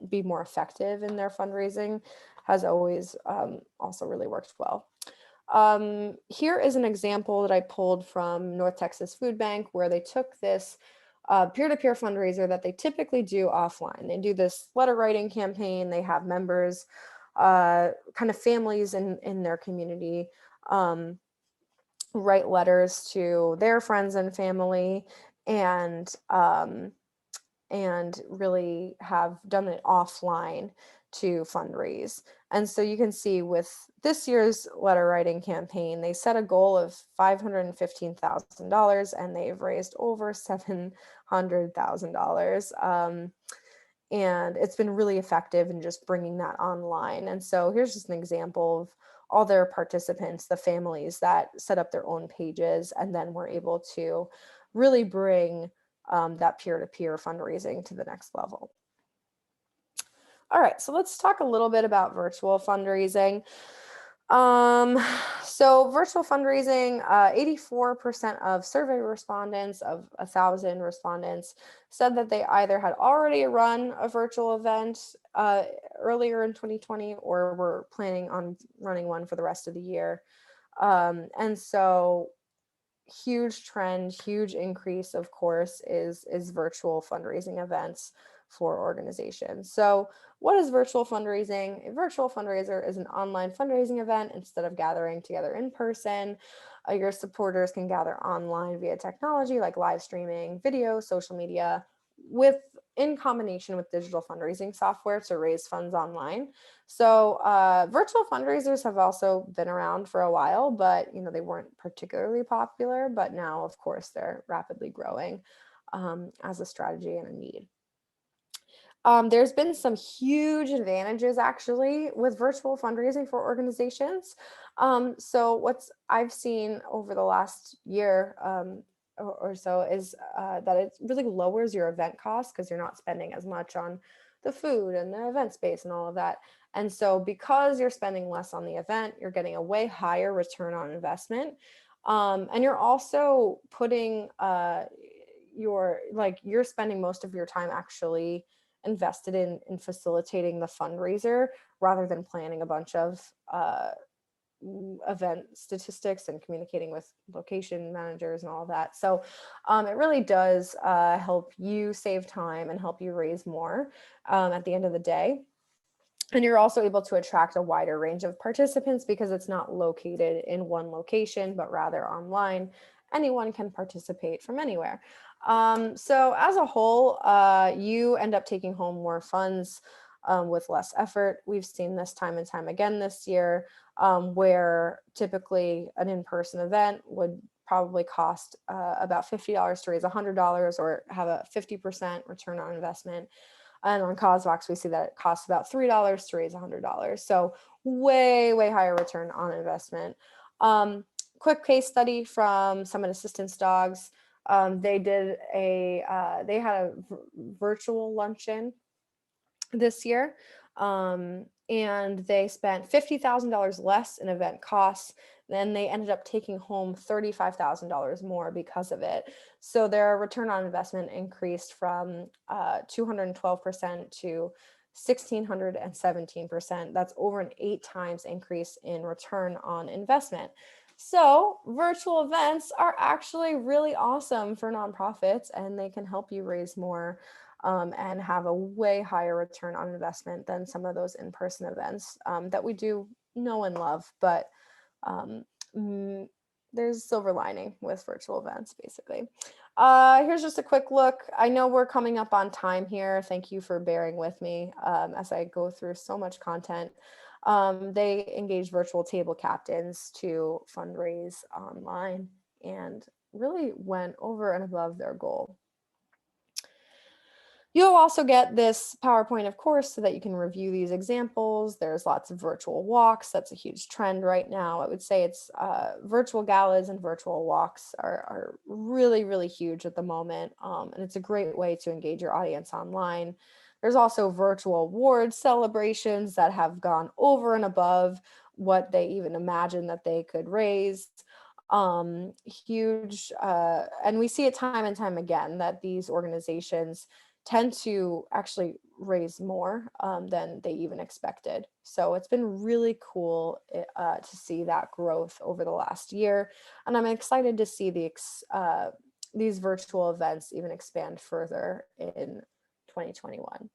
S1: be more effective in their fundraising has always also really worked well. Here is an example that I pulled from North Texas Food Bank, where they took this peer-to-peer fundraiser that they typically do offline. They do this letter writing campaign. They have members, kind of families in their community, write letters to their friends and family, and really have done it offline to fundraise. And so you can see with this year's letter writing campaign, they set a goal of $515,000 and they've raised over $700,000. And it's been really effective in just bringing that online. And so here's just an example of all their participants, the families that set up their own pages, and then were able to really bring that peer-to-peer fundraising to the next level. All right, so let's talk a little bit about virtual fundraising. So virtual fundraising, 84% of survey respondents of 1,000 respondents said that they either had already run a virtual event earlier in 2020 or were planning on running one for the rest of the year. And so huge trend, huge increase, of course, is virtual fundraising events for organizations. So what is virtual fundraising? A virtual fundraiser is an online fundraising event instead of gathering together in person. Your supporters can gather online via technology like live streaming, video, social media, in combination with digital fundraising software to raise funds online. So virtual fundraisers have also been around for a while, but they weren't particularly popular. But now, of course, they're rapidly growing as a strategy and a need. There's been some huge advantages actually with virtual fundraising for organizations. So what I've seen over the last year or so is that it really lowers your event costs because you're not spending as much on the food and the event space and all of that. And so because you're spending less on the event, you're getting a way higher return on investment. And you're also putting you're spending most of your time actually invested in facilitating the fundraiser rather than planning a bunch of event statistics and communicating with location managers and all of that. So it really does help you save time and help you raise more at the end of the day. And you're also able to attract a wider range of participants because it's not located in one location, but rather online. Anyone can participate from anywhere. So as a whole, you end up taking home more funds with less effort. We've seen this time and time again this year, where typically an in-person event would probably cost about $50 to raise $100 or have a 50% return on investment. And on CauseVox, we see that it costs about $3 to raise $100. So way, way higher return on investment. Quick case study from Summit Assistance Dogs. They had a virtual luncheon this year. And they spent $50,000 less in event costs. Then they ended up taking home $35,000 more because of it. So their return on investment increased from 212% to 1,617%. That's over an 8 times increase in return on investment. So virtual events are actually really awesome for nonprofits, and they can help you raise more and have a way higher return on investment than some of those in-person events that we do know and love. But there's a silver lining with virtual events, basically. Here's just a quick look. I know we're coming up on time here. Thank you for bearing with me as I go through so much content. They engage virtual table captains to fundraise online and really went over and above their goal. You'll also get this PowerPoint, of course, so that you can review these examples. There's lots of virtual walks. That's a huge trend right now. I would say it's virtual galas and virtual walks are really, really huge at the moment. And it's a great way to engage your audience online. There's also virtual award celebrations that have gone over and above what they even imagined that they could raise. Huge, and we see it time and time again that these organizations tend to actually raise more than they even expected. So it's been really cool to see that growth over the last year. And I'm excited to see these virtual events even expand further in 2021.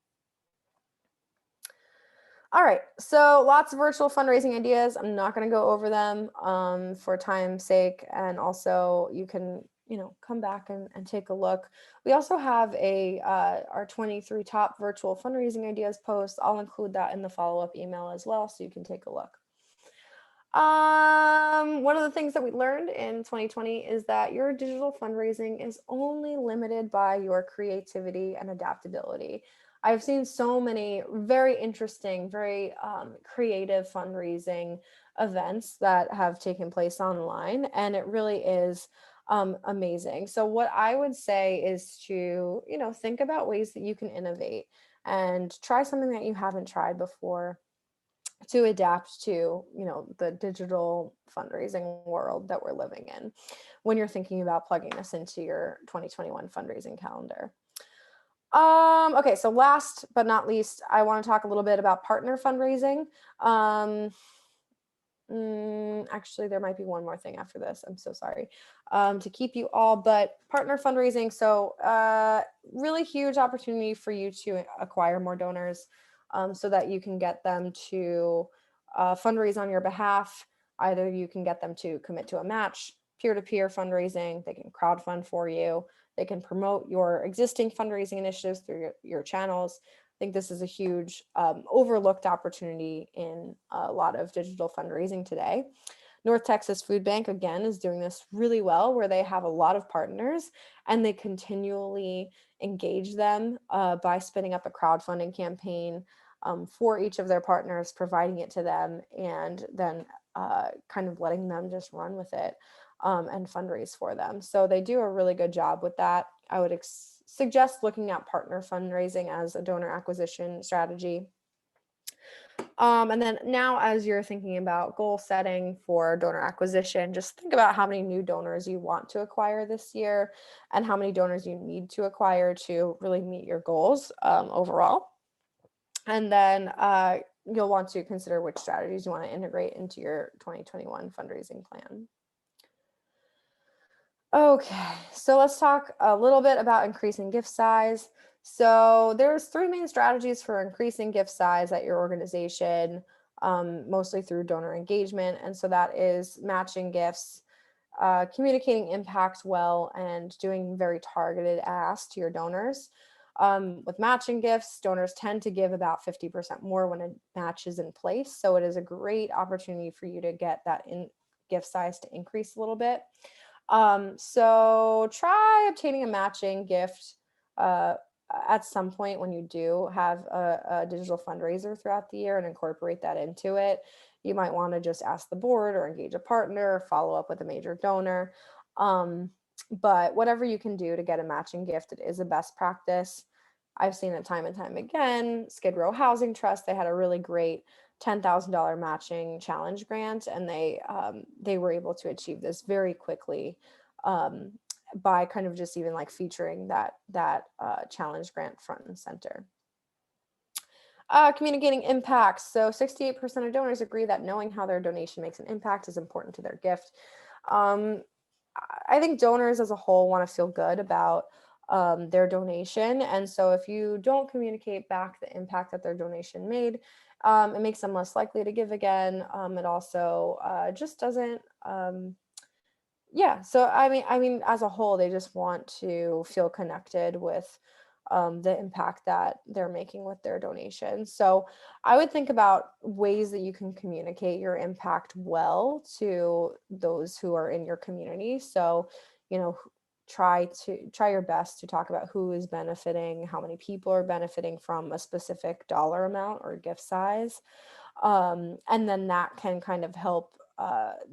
S1: All right, so lots of virtual fundraising ideas. I'm not going to go over them for time's sake, and also you can come back and take a look. We also have our 23 top virtual fundraising ideas post. I'll include that in the follow-up email as well, so you can take a look. One of the things that we learned in 2020 is that your digital fundraising is only limited by your creativity and adaptability. I've seen so many very interesting, very creative fundraising events that have taken place online, and it really is amazing. So what I would say is to, think about ways that you can innovate and try something that you haven't tried before to adapt to, the digital fundraising world that we're living in when you're thinking about plugging this into your 2021 fundraising calendar. Okay, so last but not least, I want to talk a little bit about partner fundraising. Actually, there might be one more thing after this. I'm so sorry to keep you all, but partner fundraising. So really huge opportunity for you to acquire more donors so that you can get them to fundraise on your behalf. Either you can get them to commit to a match, peer-to-peer fundraising, they can crowdfund for you, they can promote your existing fundraising initiatives through your channels. I think this is a huge overlooked opportunity in a lot of digital fundraising today. North Texas Food Bank, again, is doing this really well, where they have a lot of partners and they continually engage them by spinning up a crowdfunding campaign for each of their partners, providing it to them, and then kind of letting them just run with it and fundraise for them. So they do a really good job with that. I would suggest looking at partner fundraising as a donor acquisition strategy. And then now, as you're thinking about goal setting for donor acquisition, just think about how many new donors you want to acquire this year and how many donors you need to acquire to really meet your goals overall. And then you'll want to consider which strategies you want to integrate into your 2021 fundraising plan. Okay, so let's talk a little bit about increasing gift size. So there's three main strategies for increasing gift size at your organization, mostly through donor engagement. And so that is matching gifts, communicating impact well, and doing very targeted asks to your donors. With matching gifts, donors tend to give about 50% more when a match is in place. So it is a great opportunity for you to get that gift size to increase a little bit. So try obtaining a matching gift uh, at some point when you do have a digital fundraiser throughout the year and incorporate that into it. You might want to just ask the board or engage a partner or follow up with a major donor. But whatever you can do to get a matching gift, it is a best practice. I've seen it time and time again. Skid Row Housing Trust, they had a really great $10,000 matching challenge grant, and they were able to achieve this very quickly um, by kind of just even like featuring that challenge grant front and center. Communicating impacts. So 68% of donors agree that knowing how their donation makes an impact is important to their gift. Um, I think donors as a whole want to feel good about their donation. And so if you don't communicate back the impact that their donation made, it makes them less likely to give again. It also just doesn't, yeah. So I mean, as a whole, they just want to feel connected with the impact that they're making with their donations. So I would think about ways that you can communicate your impact well to those who are in your community. So, you know, try your best to talk about who is benefiting, how many people are benefiting from a specific dollar amount or gift size. And then that can kind of help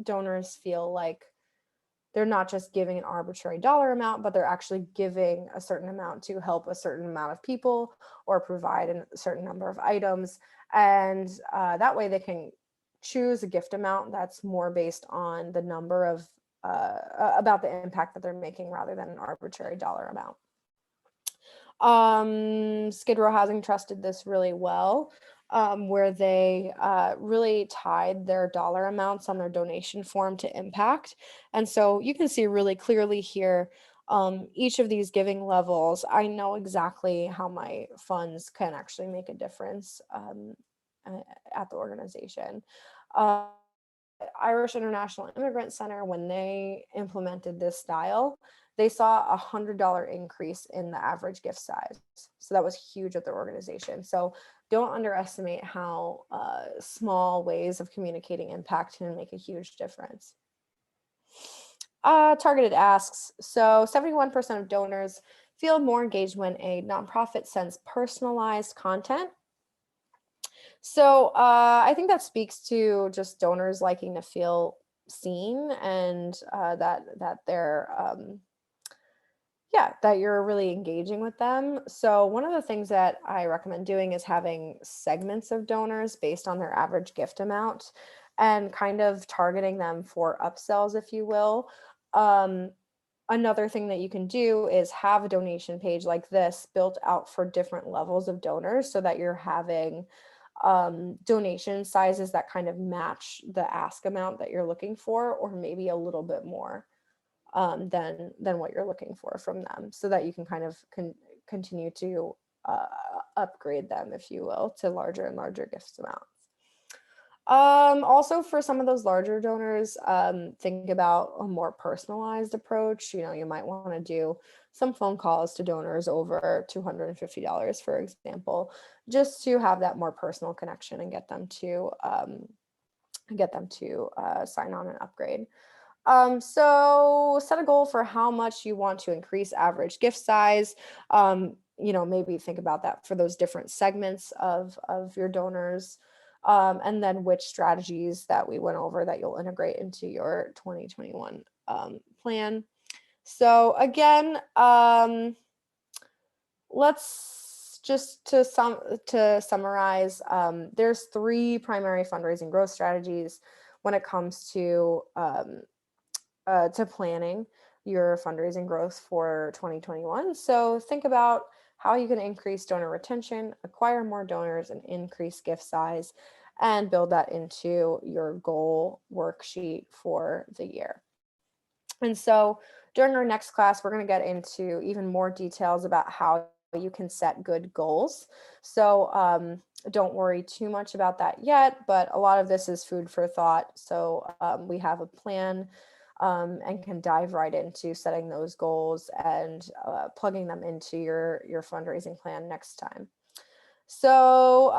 S1: donors feel like they're not just giving an arbitrary dollar amount, but they're actually giving a certain amount to help a certain amount of people or provide a certain number of items. And that way they can choose a gift amount that's more based on the number of, about the impact that they're making rather than an arbitrary dollar amount. Skid Row Housing Trust did this really well, where they really tied their dollar amounts on their donation form to impact. And so you can see really clearly here, each of these giving levels, I know exactly how my funds can actually make a difference at the organization. Uh, Irish International Immigrant Center, when they implemented this style, they saw $100 increase in the average gift size. So that was huge at their organization. So don't underestimate how small ways of communicating impact can make a huge difference. Targeted asks. So 71% of donors feel more engaged when a nonprofit sends personalized content. So I think that speaks to just donors liking to feel seen and that they're yeah, that you're really engaging with them. So one of the things that I recommend doing is having segments of donors based on their average gift amount and kind of targeting them for upsells, if you will. Um, Another thing that you can do is have a donation page like this built out for different levels of donors so that you're having donation sizes that kind of match the ask amount that you're looking for, or maybe a little bit more than what you're looking for from them, so that you can kind of continue to upgrade them, if you will, to larger and larger gift amounts. Also for some of those larger donors, think about a more personalized approach. You know, you might want to do some phone calls to donors over $250, for example, just to have that more personal connection and get them to sign on and upgrade. So set a goal for how much you want to increase average gift size. You know, maybe think about that for those different segments of your donors. And then which strategies that we went over that you'll integrate into your 2021 plan. So again, let's just to summarize, there's three primary fundraising growth strategies when it comes to planning your fundraising growth for 2021. So think about how you can increase donor retention, acquire more donors, and increase gift size, and build that into your goal worksheet for the year. And so during our next class, we're going to get into even more details about how you can set good goals. So don't worry too much about that yet, but a lot of this is food for thought. So we have a plan and can dive right into setting those goals and plugging them into your fundraising plan next time. So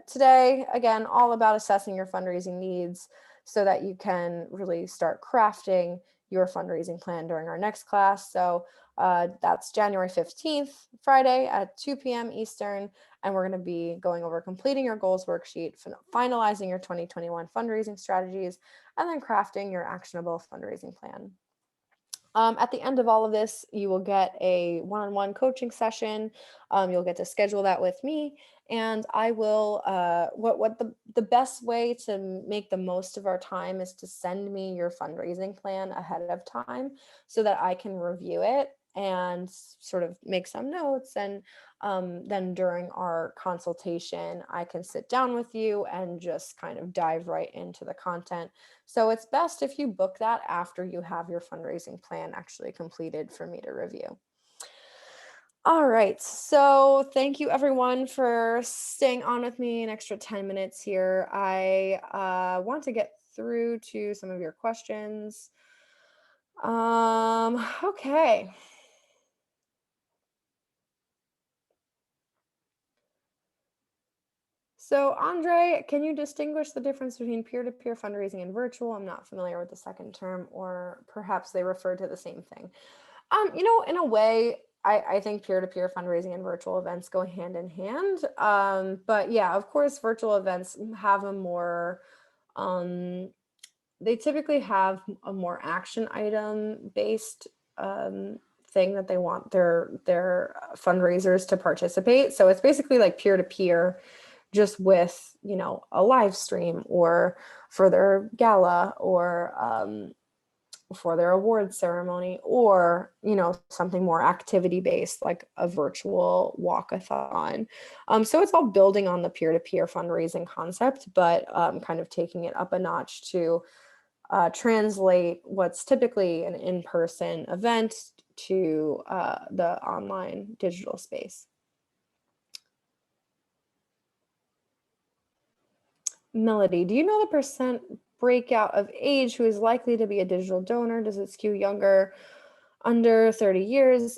S1: today, again, all about assessing your fundraising needs so that you can really start crafting your fundraising plan during our next class. So that's January 15th, Friday at 2 p.m. Eastern. And we're going to be going over completing your goals worksheet, finalizing your 2021 fundraising strategies, and then crafting your actionable fundraising plan. At the end of all of this, you will get a one-on-one coaching session. You'll get to schedule that with me, and I will. What the best way to make the most of our time is to send me your fundraising plan ahead of time, so that I can review it and sort of make some notes. And then during our consultation, I can sit down with you and just kind of dive right into the content. So it's best if you book that after you have your fundraising plan actually completed for me to review. All right, so thank you everyone for staying on with me an extra 10 minutes here. I want to get through to some of your questions. Okay. So Andre, can you distinguish the difference between peer-to-peer fundraising and virtual? I'm not familiar with the second term, or perhaps they refer to the same thing. In a way, I think peer-to-peer fundraising and virtual events go hand in hand. But yeah, of course, virtual events have a more, they typically have a more action item based thing that they want their fundraisers to participate. So it's basically like peer-to-peer, just with, a live stream or for their gala or for their award ceremony, or something more activity based like a virtual walkathon. So it's all building on the peer-to-peer fundraising concept, but kind of taking it up a notch to translate what's typically an in-person event to the online digital space. Melody, do you know the percent breakout of age who is likely to be a digital donor? Does it skew younger, under 30 years?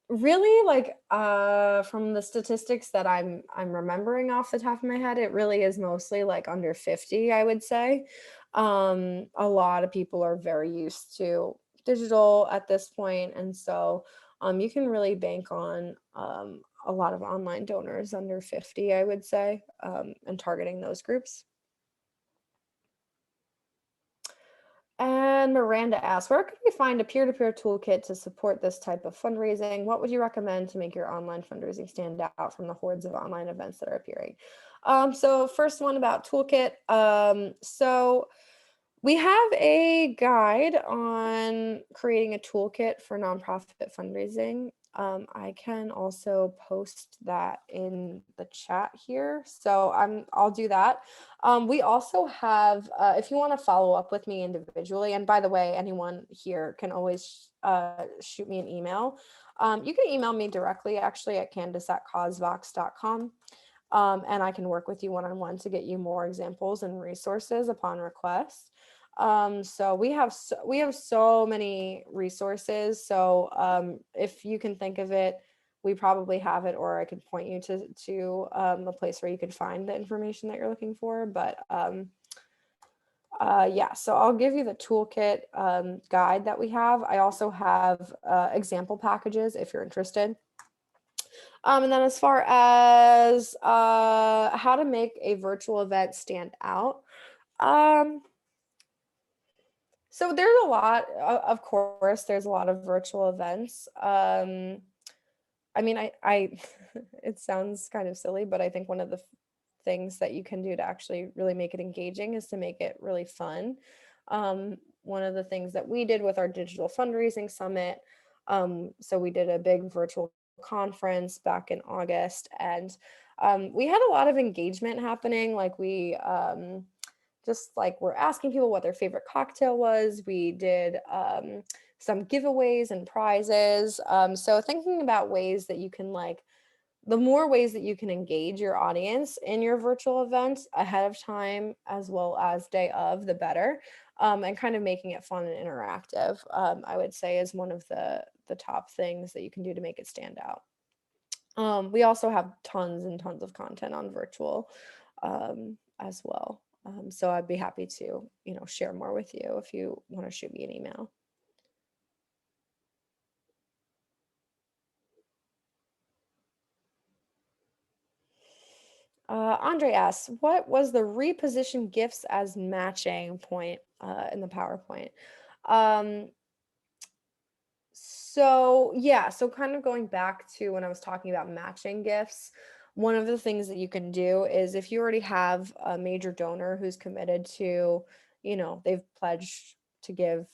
S1: Really, like from the statistics that I'm remembering off the top of my head, it really is mostly like under 50, I would say. A lot of people are very used to digital at this point, and so you can really bank on a lot of online donors under 50, I would say, and targeting those groups. And Miranda asks, where can we find a peer-to-peer toolkit to support this type of fundraising? What would you recommend to make your online fundraising stand out from the hordes of online events that are appearing? So first one about toolkit. So we have a guide on creating a toolkit for nonprofit fundraising. I can also post that in the chat here, so I'll do that. We also have, if you want to follow up with me individually, and by the way, anyone here can always shoot me an email. You can email me directly, actually, at candace@causvox.com. And I can work with you one-on-one to get you more examples and resources upon request. So we have so many resources. So if you can think of it, we probably have it, or I could point you to a place where you could find the information that you're looking for. But yeah, so I'll give you the toolkit guide that we have. I also have example packages if you're interested. And then as far as how to make a virtual event stand out, so there's a lot, of course, there's a lot of virtual events. I mean, I it sounds kind of silly, but I think one of the things that you can do to actually really make it engaging is to make it really fun. One of the things that we did with our digital fundraising summit, so we did a big virtual conference back in August, and we had a lot of engagement happening. Like we just like we're asking people what their favorite cocktail was. We did some giveaways and prizes. So thinking about ways that you can like, the more ways that you can engage your audience in your virtual events ahead of time as well as day of, the better. And kind of making it fun and interactive, I would say is one of the top things that you can do to make it stand out. We also have tons and tons of content on virtual as well. So I'd be happy to, share more with you if you want to shoot me an email. Andre asks, what was the reposition gifts as matching point in the PowerPoint? Um, so yeah, so kind of going back to when I was talking about matching gifts, one of the things that you can do is if you already have a major donor who's committed to, they've pledged to give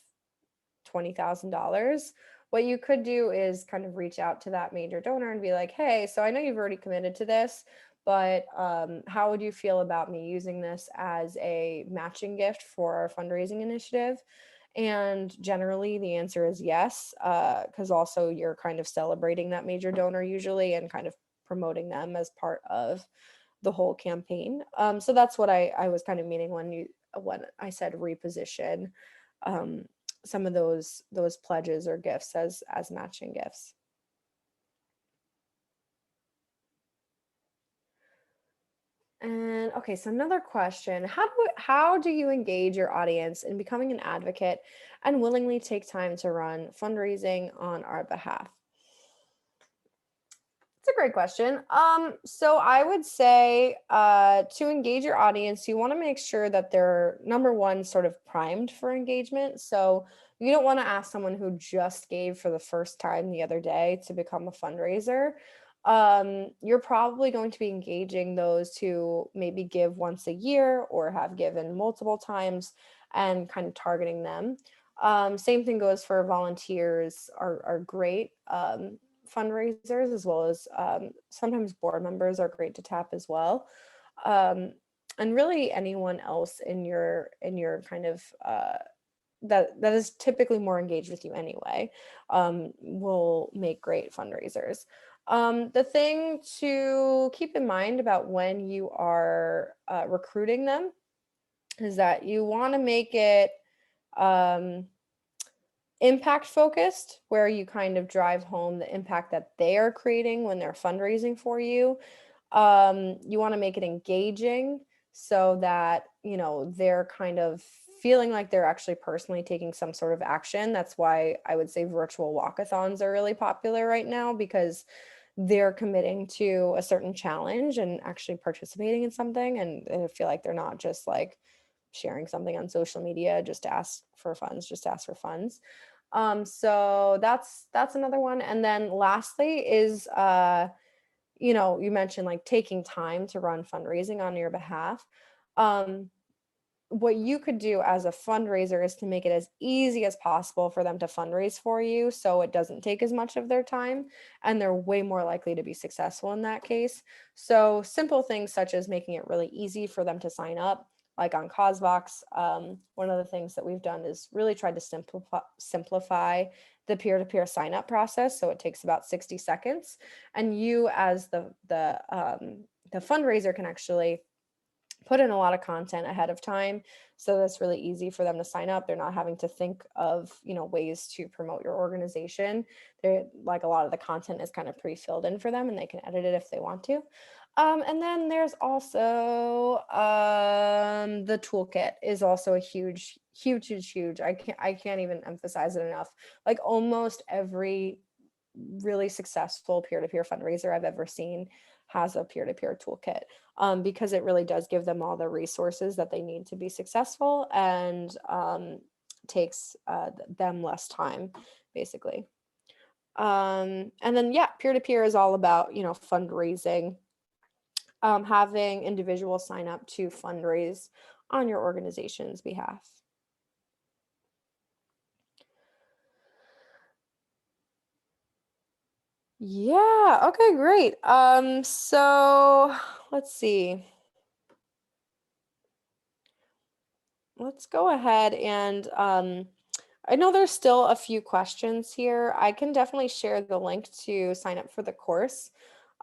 S1: $20,000. What you could do is kind of reach out to that major donor and be like, hey, so I know you've already committed to this, but how would you feel about me using this as a matching gift for our fundraising initiative? And generally the answer is yes, because also you're kind of celebrating that major donor usually and kind of promoting them as part of the whole campaign. So that's what I was kind of meaning when I said reposition um, some of those pledges or gifts as matching gifts. And okay, so another question, how do you engage your audience in becoming an advocate and willingly take time to run fundraising on our behalf? It's a great question. So I would say to engage your audience, you want to make sure that they're number one, sort of primed for engagement. So you don't want to ask someone who just gave for the first time the other day to become a fundraiser. You're probably going to be engaging those who maybe give once a year or have given multiple times and kind of targeting them. Same thing goes for volunteers are great. Fundraisers as well as sometimes board members are great to tap as well, and really anyone else in your kind of that is typically more engaged with you anyway, will make great fundraisers. The thing to keep in mind about when you are recruiting them is that you want to make it um, impact focused, where you kind of drive home the impact that they are creating when they're fundraising for you. You want to make it engaging so that, they're kind of feeling like they're actually personally taking some sort of action. That's why I would say virtual walkathons are really popular right now, because they're committing to a certain challenge and actually participating in something. And I feel like they're not just like sharing something on social media just to ask for funds, just to ask for funds. So that's another one. And then lastly is you mentioned like taking time to run fundraising on your behalf. Um, what you could do as a fundraiser is to make it as easy as possible for them to fundraise for you, so it doesn't take as much of their time and they're way more likely to be successful in that case. So simple things such as making it really easy for them to sign up, like on CauseVox. One of the things that we've done is really tried to simplify the peer-to-peer sign up process, so it takes about 60 seconds, and you as the fundraiser can actually put in a lot of content ahead of time, so that's really easy for them to sign up. They're not having to think of ways to promote your organization. They're like, a lot of the content is kind of pre-filled in for them and they can edit it if they want to. And then there's also the toolkit is also a huge I can't even emphasize it enough. Like almost every really successful peer-to-peer fundraiser I've ever seen has a peer-to-peer toolkit, because it really does give them all the resources that they need to be successful, and takes them less time, basically. And then, yeah, peer-to-peer is all about, fundraising, having individuals sign up to fundraise on your organization's behalf. Yeah, okay, great. So let's see. let's go ahead and I know there's still a few questions here. I can definitely share the link to sign up for the course.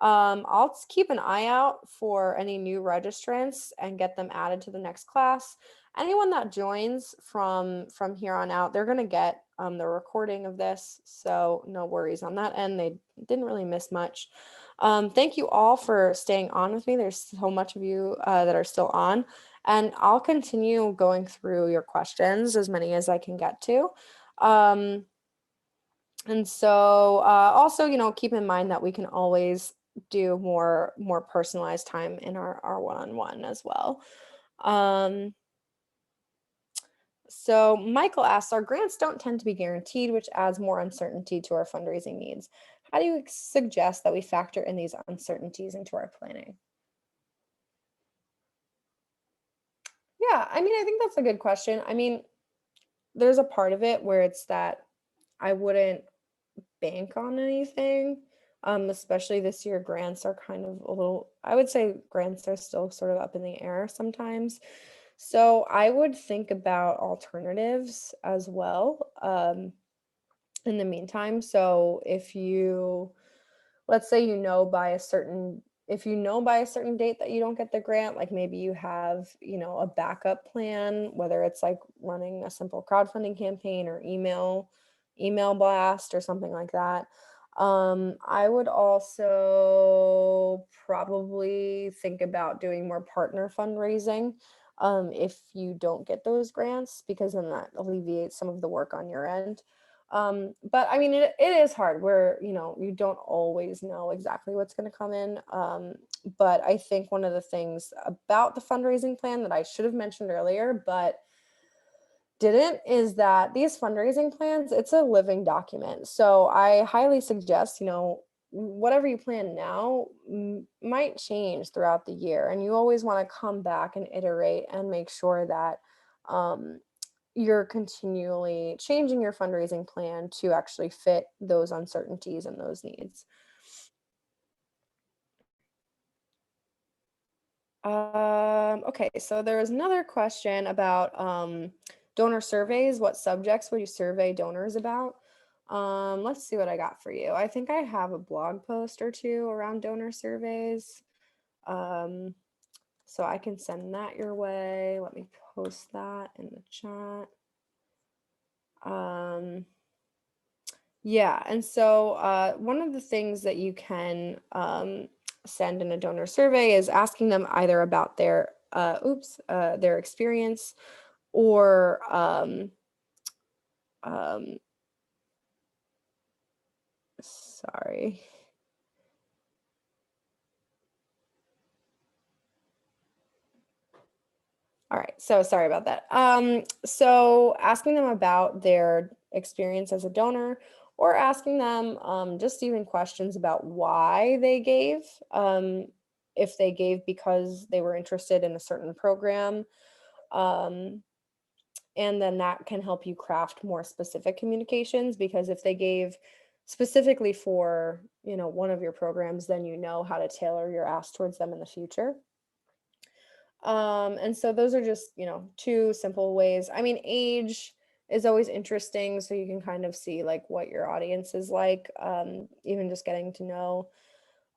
S1: I'll keep an eye out for any new registrants and get them added to the next class. Anyone that joins from here on out, they're gonna get the recording of this, so no worries on that end. They didn't really miss much. Thank you all for staying on with me. There's so much of you that are still on. And I'll continue going through your questions, as many as I can get to. And so also, keep in mind that we can always do more personalized time in our one-on-one as well. So Michael asks, our grants don't tend to be guaranteed, which adds more uncertainty to our fundraising needs. How do you suggest that we factor in these uncertainties into our planning? Yeah, I mean, I think that's a good question. I mean, there's a part of it where it's that I wouldn't bank on anything. Especially this year, grants are kind of a little, I would say grants are still sort of up in the air sometimes. So I would think about alternatives as well in the meantime. So let's say by a certain if you know by a certain date that you don't get the grant, like maybe you have a backup plan, whether it's like running a simple crowdfunding campaign or email blast or something like that. I would also probably think about doing more partner fundraising if you don't get those grants, because then that alleviates some of the work on your end. But I mean, it is hard where, you don't always know exactly what's going to come in. But I think one of the things about the fundraising plan that I should have mentioned earlier, but didn't, is that these fundraising plans, it's a living document. So I highly suggest, whatever you plan now might change throughout the year. And you always want to come back and iterate and make sure that um, you're continually changing your fundraising plan to actually fit those uncertainties and those needs. Okay, so there's another question about donor surveys. What subjects would you survey donors about? Let's see what I got for you. I think I have a blog post or two around donor surveys. Um, so I can send that your way. Let me post that in the chat. Yeah, and so one of the things that you can send in a donor survey is asking them either about their experience or um, sorry. All right, so sorry about that. So asking them about their experience as a donor, or asking them just even questions about why they gave, if they gave because they were interested in a certain program, um, and then that can help you craft more specific communications, because if they gave specifically for one of your programs, then you know how to tailor your ask towards them in the future. And so those are just, two simple ways. I mean, age is always interesting, so you can kind of see like what your audience is like, even just getting to know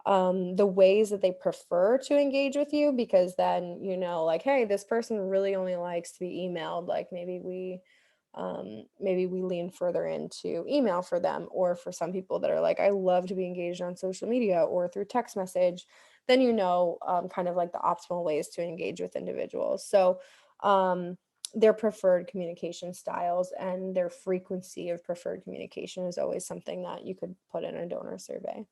S1: the ways that they prefer to engage with you, because then like, hey, this person really only likes to be emailed, like maybe we lean further into email for them. Or for some people that are like, I love to be engaged on social media or through text message, then kind of like the optimal ways to engage with individuals. So their preferred communication styles and their frequency of preferred communication is always something that you could put in a donor survey.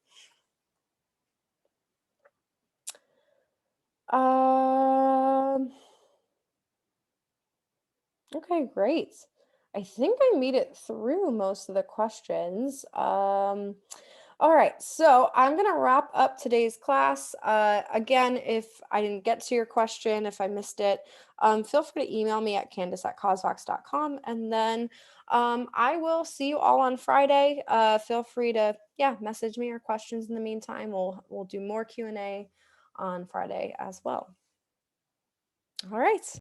S1: Okay, great. I think I made it through most of the questions. All right, so I'm gonna wrap up today's class. Again, if I didn't get to your question, if I missed it, feel free to email me at candace@causevox.com, and then I will see you all on Friday. Feel free to message me your questions in the meantime. We'll do more Q&A on Friday as well. All right.